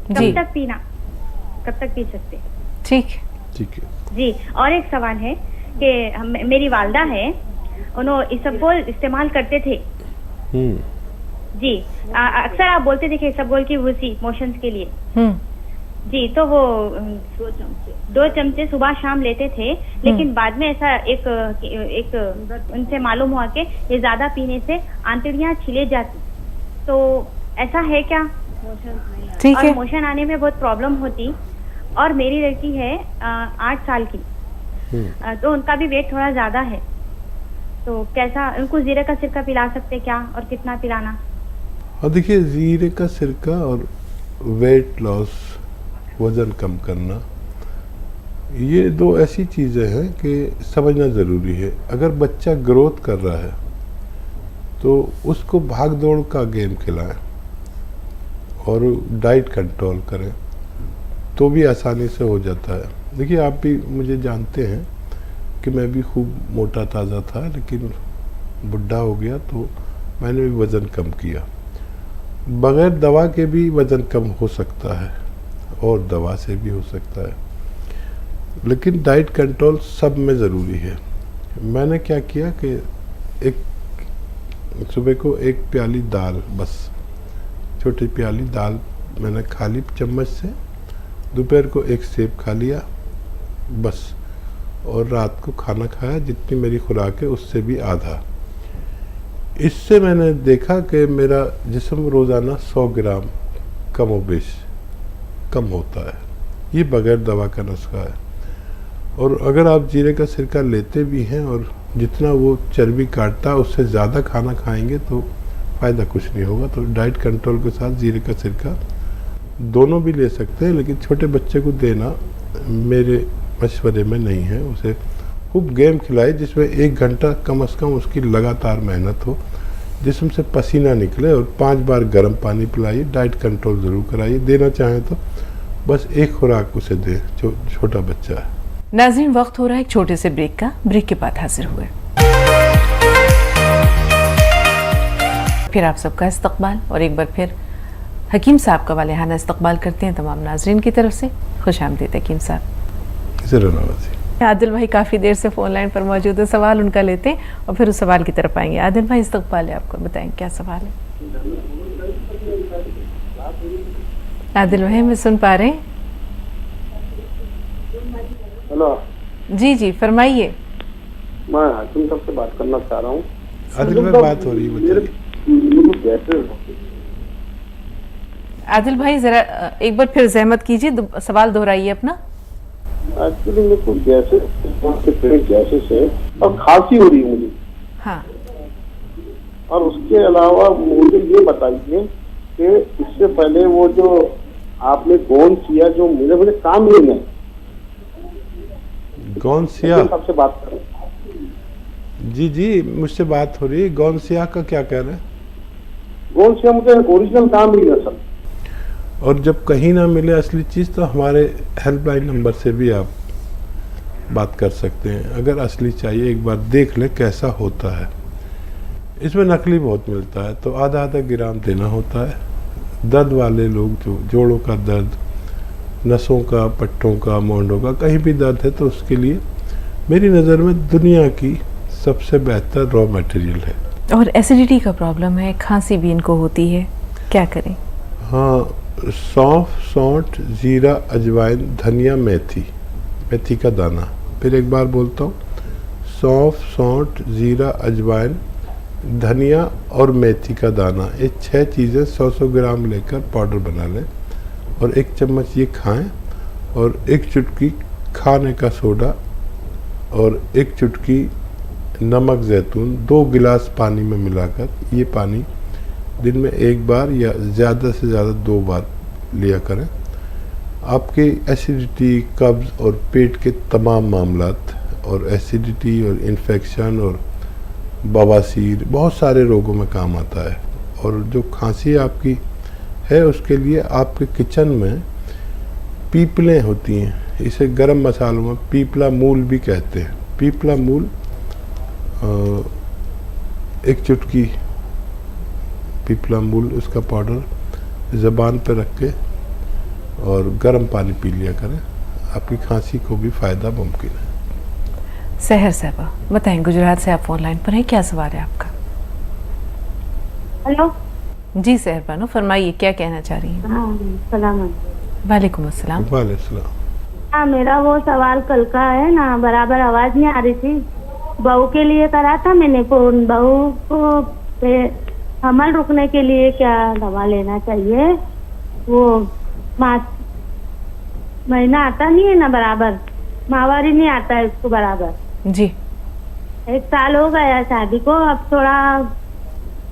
कब तक पीना, कब तक पी सकते? ठीक है जी। और एक सवाल है कि मेरी वालदा है, उन्होंने इसबगोल इस्तेमाल करते थे जी। अक्सर आप बोलते थे कि इसबगोल की वुसी मोशंस के लिए जी, तो वो 2 चमचे सुबह शाम लेते थे, लेकिन बाद में ऐसा एक उनसे मालूम हुआ कि ये ज्यादा पीने से आंतड़ियां छिले जाती, तो ऐसा है क्या? ठीक है। और मोशन आने में बहुत प्रॉब्लम होती। और मेरी लड़की है 8 साल की, तो उनका भी वेट थोड़ा ज्यादा है, तो कैसा उनको जीरे का सिरका पिला सकते क्या, और कितना पिलाना? और देखिए जीरे का सिरका और वेट लॉस, वज़न कम करना, ये 2 ऐसी चीज़ें हैं कि समझना ज़रूरी है। अगर बच्चा ग्रोथ कर रहा है तो उसको भाग दौड़ का गेम खिलाएं और डाइट कंट्रोल करें, तो भी आसानी से हो जाता है। देखिए आप भी मुझे जानते हैं कि मैं भी खूब मोटा ताज़ा था, लेकिन बुढ़ा हो गया तो मैंने भी वज़न कम किया। बग़ैर दवा के भी वज़न कम हो सकता है और दवा से भी हो सकता है, लेकिन डाइट कंट्रोल सब में ज़रूरी है। मैंने क्या किया कि एक सुबह को 1 प्याली दाल, बस छोटी प्याली दाल मैंने खा ली चम्मच से, दोपहर को 1 सेब खा लिया बस, और रात को खाना खाया जितनी मेरी खुराक है उससे भी आधा। इससे मैंने देखा कि मेरा जिस्म रोज़ाना 100 ग्राम कमोबेश कम होता है। ये बगैर दवा का नुस्खा है। और अगर आप जीरे का सिरका लेते भी हैं और जितना वो चर्बी काटता है उससे ज़्यादा खाना खाएंगे तो फ़ायदा कुछ नहीं होगा। तो डाइट कंट्रोल के साथ जीरे का सिरका दोनों भी ले सकते हैं, लेकिन छोटे बच्चे को देना मेरे मशवरे में नहीं है। उसे खूब गेम खिलाए जिसमें 1 घंटा कम से कम उसकी लगातार मेहनत हो, जिसम से पसीना निकले, और 5 बार गर्म पानी पिलाइए। डाइट कंट्रोल ज़रूर कराइए। देना चाहें तो बस 1 खुराक उसे दें जो छोटा बच्चा है। नाज़रीन, वक्त हो रहा है एक छोटे से ब्रेक का। ब्रेक के बाद हाजिर हुए। फिर आप सबका इस्तकबाल, और एक बार फिर हकीम साहब का वालेहाना इस्तकबाल करते हैं तमाम नाज़रीन की तरफ से। खुश आमदीद हकीम साहब। आदिल भाई काफ़ी देर से फ़ोन लाइन पर मौजूद है, सवाल उनका लेते हैं और फिर उस सवाल की तरफ आएंगे। आदिल भाई इस्तकबाल है आपको, बताएं क्या सवाल है? आदिल भाई मैं सुन पा रहे हैं? हेलो जी जी फरमाइए। मैं हाकिम साहब से बात करना चाह रहा हूँ। आदिल भाई बात हो रही है, आदिल भाई जरा एक बार फिर जहमत कीजिए, सवाल दोहराइए अपना। एक्चुअली मेरे को गैसेस है और खांसी हो रही है मुझे। हाँ और उसके अलावा मुझे ये बताइए कि इससे पहले वो जो आपने गोंसिया जो मुझे काम नहीं है, गोंसिया सबसे बात करें। जी जी, मुझसे बात हो रही है। गोंसिया का क्या कह रहे हैं? गोंसिया मुझे ओरिजिनल काम नहीं है सर। और जब कहीं ना मिले असली चीज़ तो हमारे हेल्पलाइन नंबर से भी आप बात कर सकते हैं। अगर असली चाहिए एक बार देख ले कैसा होता है। इसमें नकली बहुत मिलता है, तो आधा आधा ग्राम देना होता है। दर्द वाले लोग जो जोड़ों का दर्द, नसों का, पट्टों का, मोंडों का कहीं भी दर्द है तो उसके लिए मेरी नज़र में दुनिया की सबसे बेहतर रॉ मटेरियल है। और एसिडिटी का प्रॉब्लम है, खांसी भी इनको होती है, क्या करें? हाँ, सौंफ, सौंठ, जीरा, अजवाइन, धनिया, मेथी, मेथी का दाना। फिर एक बार बोलता हूँ, सौंफ, सौंठ, जीरा, अजवाइन, धनिया और मेथी का दाना, ये 6 चीज़ें 100-100 ग्राम लेकर पाउडर बना लें और 1 चम्मच ये खाएं और 1 चुटकी खाने का सोडा और 1 चुटकी नमक जैतून 2 गिलास पानी में मिलाकर, ये पानी दिन में 1 बार या ज़्यादा से ज़्यादा 2 बार लिया करें। आपके एसिडिटी, कब्ज़ और पेट के तमाम मामलात और एसिडिटी और इन्फेक्शन और बवासीर बहुत सारे रोगों में काम आता है। और जो खांसी आपकी है उसके लिए आपके किचन में पीपलें होती हैं, इसे गरम मसालों में पीपला मूल भी कहते हैं। पीपला मूल 1 चुटकी पीपला मूल, उसका पाउडर ज़बान पर रख के और गर्म पानी पी लिया करें, आपकी खांसी को भी फ़ायदा मुमकिन है। सहर साहबा बताएं, गुजरात से आप फोन लाइन पर हैं, क्या सवाल है आपका? हेलो जी सहर बानो, फरमाइए क्या कहना चाह रही हैं? हाँ, सलाम। वालेकुम अस्सलाम। वालेकुम। हाँ, मेरा वो सवाल कल का है ना, बराबर आवाज नहीं आ रही थी। बहू के लिए करा था मैंने फोन। बहू को हमल रुकने के लिए क्या दवा लेना चाहिए? वो महीना आता नहीं है ना बराबर, माहवारी नहीं आता है उसको बराबर। जी 1 साल हो गया शादी को, अब थोड़ा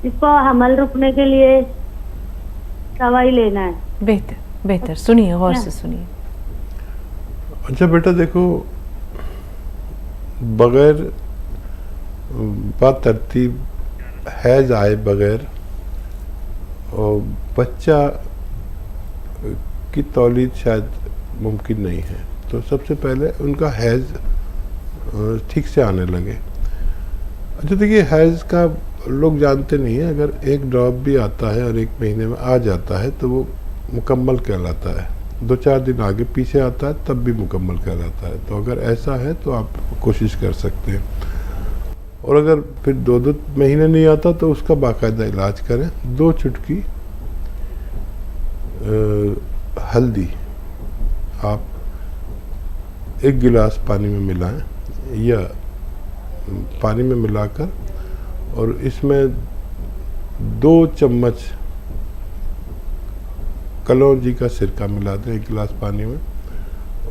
इसको हमल रुकने के लिए दवाई लेना है। बेहतर बेहतर, सुनिए गौर से सुनिए। अच्छा बेटा देखो, बगैर तरतीब हैज आए बगैर और बच्चा की तौलीद शायद मुमकिन नहीं है, तो सबसे पहले उनका हैज ठीक से आने लगे। अच्छा देखिए, हैज का लोग जानते नहीं हैं, अगर 1 ड्रॉप भी आता है और 1 महीने में आ जाता है तो वो मुकम्मल कहलाता है। 2-4 दिन आगे पीछे आता है तब भी मुकम्मल कहलाता है। तो अगर ऐसा है तो आप कोशिश कर सकते हैं। और अगर फिर 2-2 महीने नहीं आता तो उसका बाकायदा इलाज करें। 2 चुटकी हल्दी आप 1 गिलास पानी में मिलाएं या पानी में मिलाकर और इसमें 2 चम्मच कलौंजी का सिरका मिला दें 1 गिलास पानी में,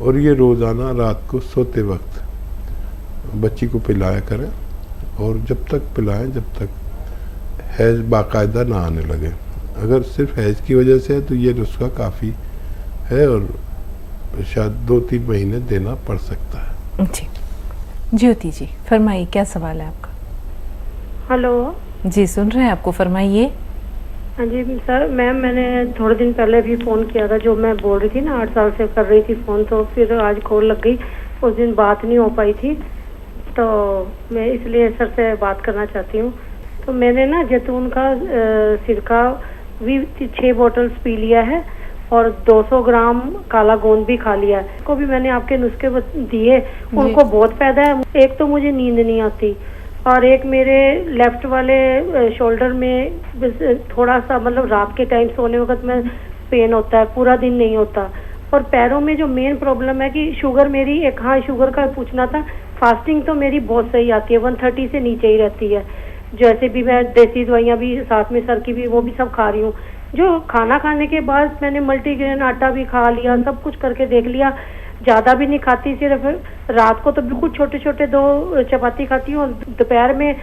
और ये रोज़ाना रात को सोते वक्त बच्ची को पिलाया करें। और जब तक पिलाएं जब तक हैज़ बाकायदा ना आने लगे। अगर सिर्फ हैज़ की वजह से है तो ये नुस्खा काफ़ी है और शायद 2-3 महीने देना पड़ सकता है। जी ज्योति जी फरमाइए, क्या सवाल है आपका? हेलो जी सुन रहे हैं आपको, फरमाइए। हाँ जी सर, मैंने थोड़े दिन पहले भी फ़ोन किया था, जो मैं बोल रही थी ना 8 साल से कर रही थी फ़ोन, तो फिर आज कॉल लग गई, उस दिन बात नहीं हो पाई थी, तो मैं इसलिए सर से बात करना चाहती हूँ। तो मैंने ना जैतून का सिरका भी 6 बॉटल्स पी लिया है और 200 ग्राम काला गोंद भी खा लिया है। को भी मैंने आपके नुस्खे दिए, उनको बहुत फायदा है। एक तो मुझे नींद नहीं आती और एक मेरे लेफ्ट वाले शोल्डर में थोड़ा सा मतलब रात के टाइम सोने वक्त में पेन होता है, पूरा दिन नहीं होता। और पैरों में जो मेन प्रॉब्लम है कि शुगर मेरी, एक हाँ शुगर का पूछना था, फास्टिंग तो मेरी बहुत सही आती है, 130 से नीचे ही रहती है। जैसे भी मैं देसी दवाइयाँ भी साथ में सर की भी वो भी सब खा रही हूँ। जो खाना खाने के बाद मैंने मल्टीग्रेन आटा भी खा लिया, सब कुछ करके देख लिया, ज़्यादा भी नहीं खाती, सिर्फ रात को तो बिल्कुल छोटे छोटे 2 चपाती खाती हूँ और दोपहर में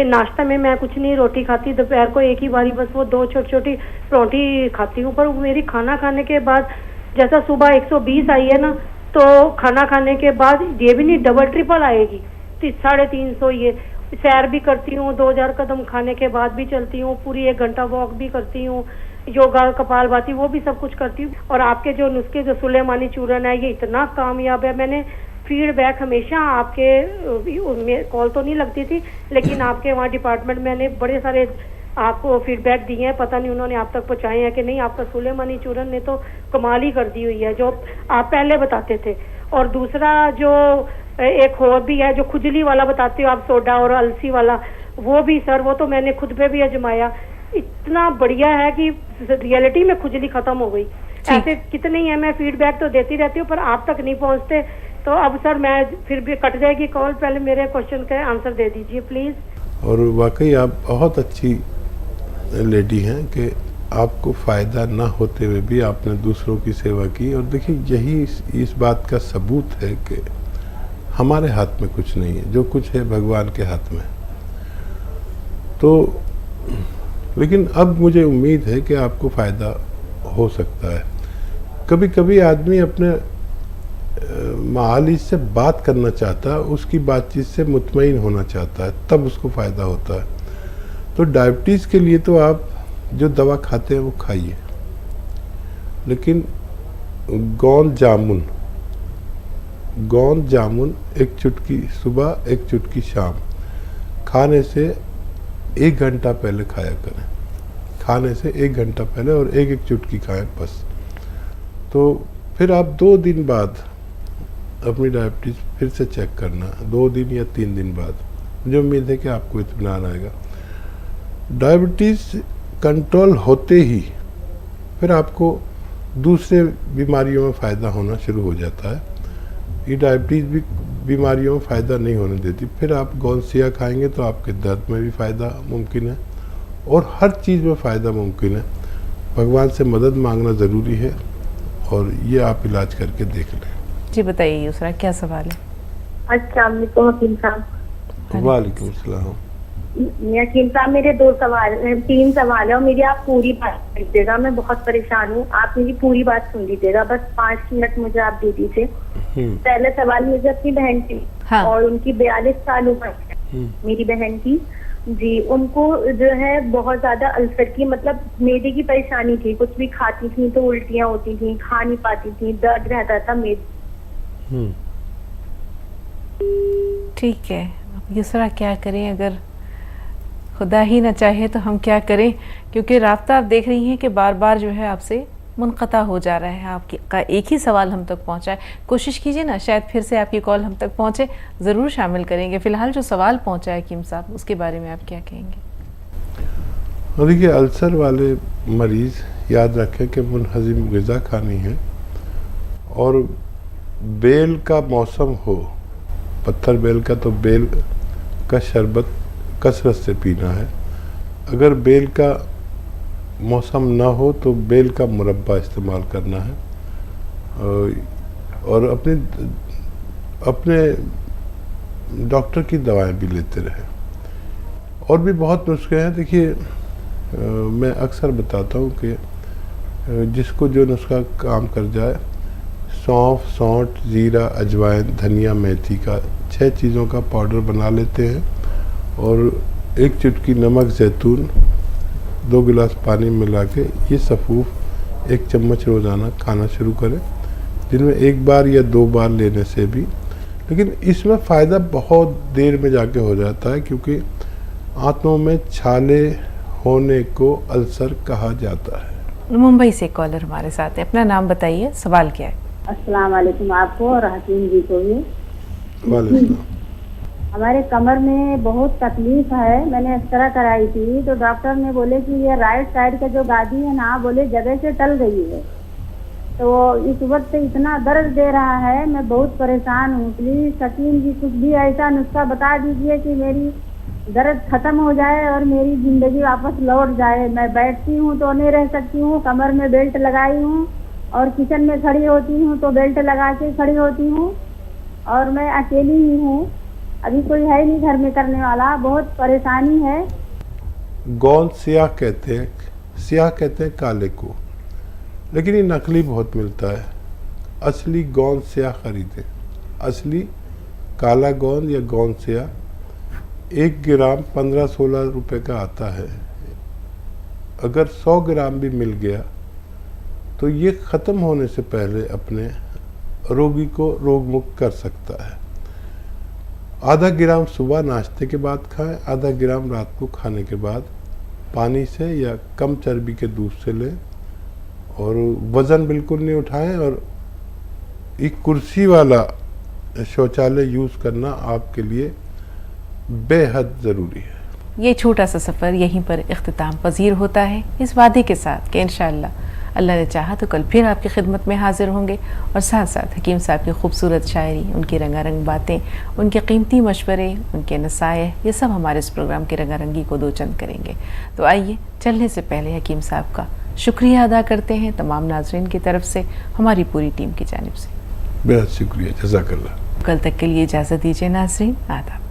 नाश्ता में मैं कुछ नहीं रोटी खाती, दोपहर को एक ही बारी बस वो 2 छोटी छोटी परोठी खाती हूँ। पर मेरी खाना खाने के बाद जैसा सुबह 120 आई है ना, तो खाना खाने के बाद ये भी नहीं डबल ट्रिपल आएगी, 350 ये। सैर भी करती हूँ, 2000 कदम खाने के बाद भी चलती हूँ, पूरी 1 घंटा वॉक भी करती हूँ, योगा कपालभाति वो भी सब कुछ करती हूँ। और आपके जो नुस्खे जो सुलेमानी चूर्ण है ये इतना कामयाब है। मैंने फीडबैक हमेशा आपके कॉल तो नहीं लगती थी, लेकिन आपके वहाँ डिपार्टमेंट में मैंने बड़े सारे आपको फीडबैक दिए हैं, पता नहीं उन्होंने आप तक पहुँचाए हैं कि नहीं। आपका सुलेमानी चूर्ण ने तो कमाल ही कर दी हुई है जो आप पहले बताते थे। और दूसरा जो एक और भी है जो खुजली वाला बताते हो आप, सोडा और अलसी वाला, वो भी सर वो तो मैंने खुद पे भी आजमाया, इतना बढ़िया है कि रियलिटी में खुजली खत्म हो गई। ऐसे कितने ही है, मैं फीडबैक तो देती रहती हूँ पर आप तक नहीं पहुँचते। तो अब सर मैं फिर भी कट जाएगी कॉल, पहले मेरे क्वेश्चन का आंसर दे दीजिए प्लीज। और वाकई आप बहुत अच्छी लेडी हैं कि आपको फ़ायदा ना होते हुए भी आपने दूसरों की सेवा की। और देखिए यही इस बात का सबूत है कि हमारे हाथ में कुछ नहीं है, जो कुछ है भगवान के हाथ में। तो लेकिन अब मुझे उम्मीद है कि आपको फ़ायदा हो सकता है। कभी कभी आदमी अपने मालिक से बात करना चाहता है, उसकी बातचीत से मुतमईन होना चाहता है, तब उसको फ़ायदा होता है। तो डायबिटीज़ के लिए तो आप जो दवा खाते हैं वो खाइए, लेकिन गोंद जामुन 1 चुटकी सुबह 1 चुटकी शाम खाने से 1 घंटा पहले खाया करें। खाने से 1 घंटा पहले और 1-1 चुटकी खाएं बस। तो फिर आप 2 दिन बाद अपनी डायबिटीज़ फिर से चेक करना, 2 दिन या 3 दिन बाद। मुझे उम्मीद है कि आपको इत्मीनान आएगा। डायबिटीज़ कंट्रोल होते ही फिर आपको दूसरे बीमारियों में फ़ायदा होना शुरू हो जाता है। ये डायबिटीज़ भी बीमारियों में फ़ायदा नहीं होने देती। फिर आप गोंसिया खाएंगे तो आपके दर्द में भी फ़ायदा मुमकिन है और हर चीज़ में फ़ायदा मुमकिन है। भगवान से मदद मांगना ज़रूरी है और ये आप इलाज करके देख लें। जी बताइए यूसरा, क्या सवाल है? अस्सलाम वालेकुम हकीम साहब। वालेकुम सलाम। हकीम साहब मेरे 3 सवाल है और मेरी आप पूरी बात सुन लीजिएगा। मैं बहुत परेशान हूँ, आप मेरी पूरी बात सुन लीजिएगा, बस 5 मिनट मुझे आप दे दीजिए। पहला सवाल मुझे अपनी बहन की और उनकी 42 साल उम्र है मेरी बहन की जी। उनको जो है बहुत ज्यादा अल्सर की मतलब मैदे की परेशानी थी, कुछ भी खाती थी तो उल्टियाँ होती थी, खा नहीं पाती थी, दर्द रहता था मैदे। ठीक है, अब यूसरा क्या करें? अगर खुदा ही ना चाहे तो हम क्या करें, क्योंकि राब्ता आप देख रही हैं कि बार बार जो है आपसे मुनक़ता हो जा रहा है। आपका एक ही सवाल हम तक पहुंचा है, कोशिश कीजिए ना शायद फिर से आपकी कॉल हम तक पहुंचे, ज़रूर शामिल करेंगे। फ़िलहाल जो सवाल पहुंचा है हकीम साहब, उसके बारे में आप क्या कहेंगे? देखिए, अल्सर वाले मरीज़ याद रखें कि मुनहज़िम ग़िज़ा खानी है और बेल का मौसम हो, पत्थर बेल का, तो बेल का शरबत कसरत से पीना है। अगर बेल का मौसम ना हो तो बेल का मुरब्बा इस्तेमाल करना है और अपने डॉक्टर की दवाएं भी लेते रहें। और भी बहुत नुस्खे हैं। देखिए, मैं अक्सर बताता हूँ कि जिसको जो नुस्खा काम कर जाए, सौंफ, सौंठ, ज़ीरा, अजवाइन, धनिया, मेथी का 6 चीज़ों का पाउडर बना लेते हैं और 1 चुटकी नमक, जैतून, 2 गिलास पानी मिला के ये सफ़ूफ 1 चम्मच रोज़ाना खाना शुरू करें, जिनमें 1 बार या 2 बार लेने से भी। लेकिन इसमें फ़ायदा बहुत देर में जाके हो जाता है, क्योंकि आंतों में छाले होने को अल्सर कहा जाता है। मुंबई से कॉलर हमारे साथ है, अपना नाम बताइए, सवाल क्या है? अस्सलाम वालेकुम आपको और हकीम जी को भी। वालेकुम। हमारे कमर में बहुत तकलीफ है, मैंने एक्सरा कराई थी तो डॉक्टर ने बोले कि ये राइट साइड का जो गादी है ना, बोले जगह से टल गई है, तो इस वक्त इतना दर्द दे रहा है, मैं बहुत परेशान हूँ। प्लीज हकीम जी कुछ भी ऐसा नुस्खा बता दीजिए कि मेरी दर्द खत्म हो जाए और मेरी जिंदगी वापस लौट जाए। मैं बैठती हूँ तो नहीं रह सकती हूँ, कमर में बेल्ट लगाई हूँ और किचन में खड़ी होती हूँ तो बेल्ट लगा के खड़ी होती हूँ और मैं अकेली ही हूँ। अभी कोई है नहीं घर में करने वाला, बहुत परेशानी है। गोंद स्याह कहते हैं, स्याह कहते हैं काले को, लेकिन ये नकली बहुत मिलता है। असली गोंद स्याह खरीदें। असली काला गोंद या गोंद स्याह 1 ग्राम 15-16 रुपए का आता है। अगर 100 ग्राम भी मिल गया तो ये ख़त्म होने से पहले अपने रोगी को रोग मुक्त कर सकता है। आधा ग्राम सुबह नाश्ते के बाद खाएं, आधा ग्राम रात को खाने के बाद पानी से या कम चर्बी के दूध से लें, और वज़न बिल्कुल नहीं उठाएं। और एक कुर्सी वाला शौचालय यूज़ करना आपके लिए बेहद ज़रूरी है। ये छोटा सा सफ़र यहीं पर इख्तिताम पजीर होता है, इस वादे के साथ कि इंशाअल्लाह अल्लाह ने चाहा तो कल फिर आपकी खिदमत में हाजिर होंगे, और साथ साथ हकीम साहब की खूबसूरत शायरी, उनकी रंगारंग बातें, उनके कीमती मशवरे, उनके नसाइह, ये सब हमारे इस प्रोग्राम की रंगारंगी को दोचंद करेंगे। तो आइए चलने से पहले हकीम साहब का शुक्रिया अदा करते हैं तमाम नाज़रीन की तरफ से, हमारी पूरी टीम की जानिब से। बेहद शुक्रिया, जज़ाकल्लाह। कल तक के लिए इजाज़त दीजिए नाज़रीन, आदाब।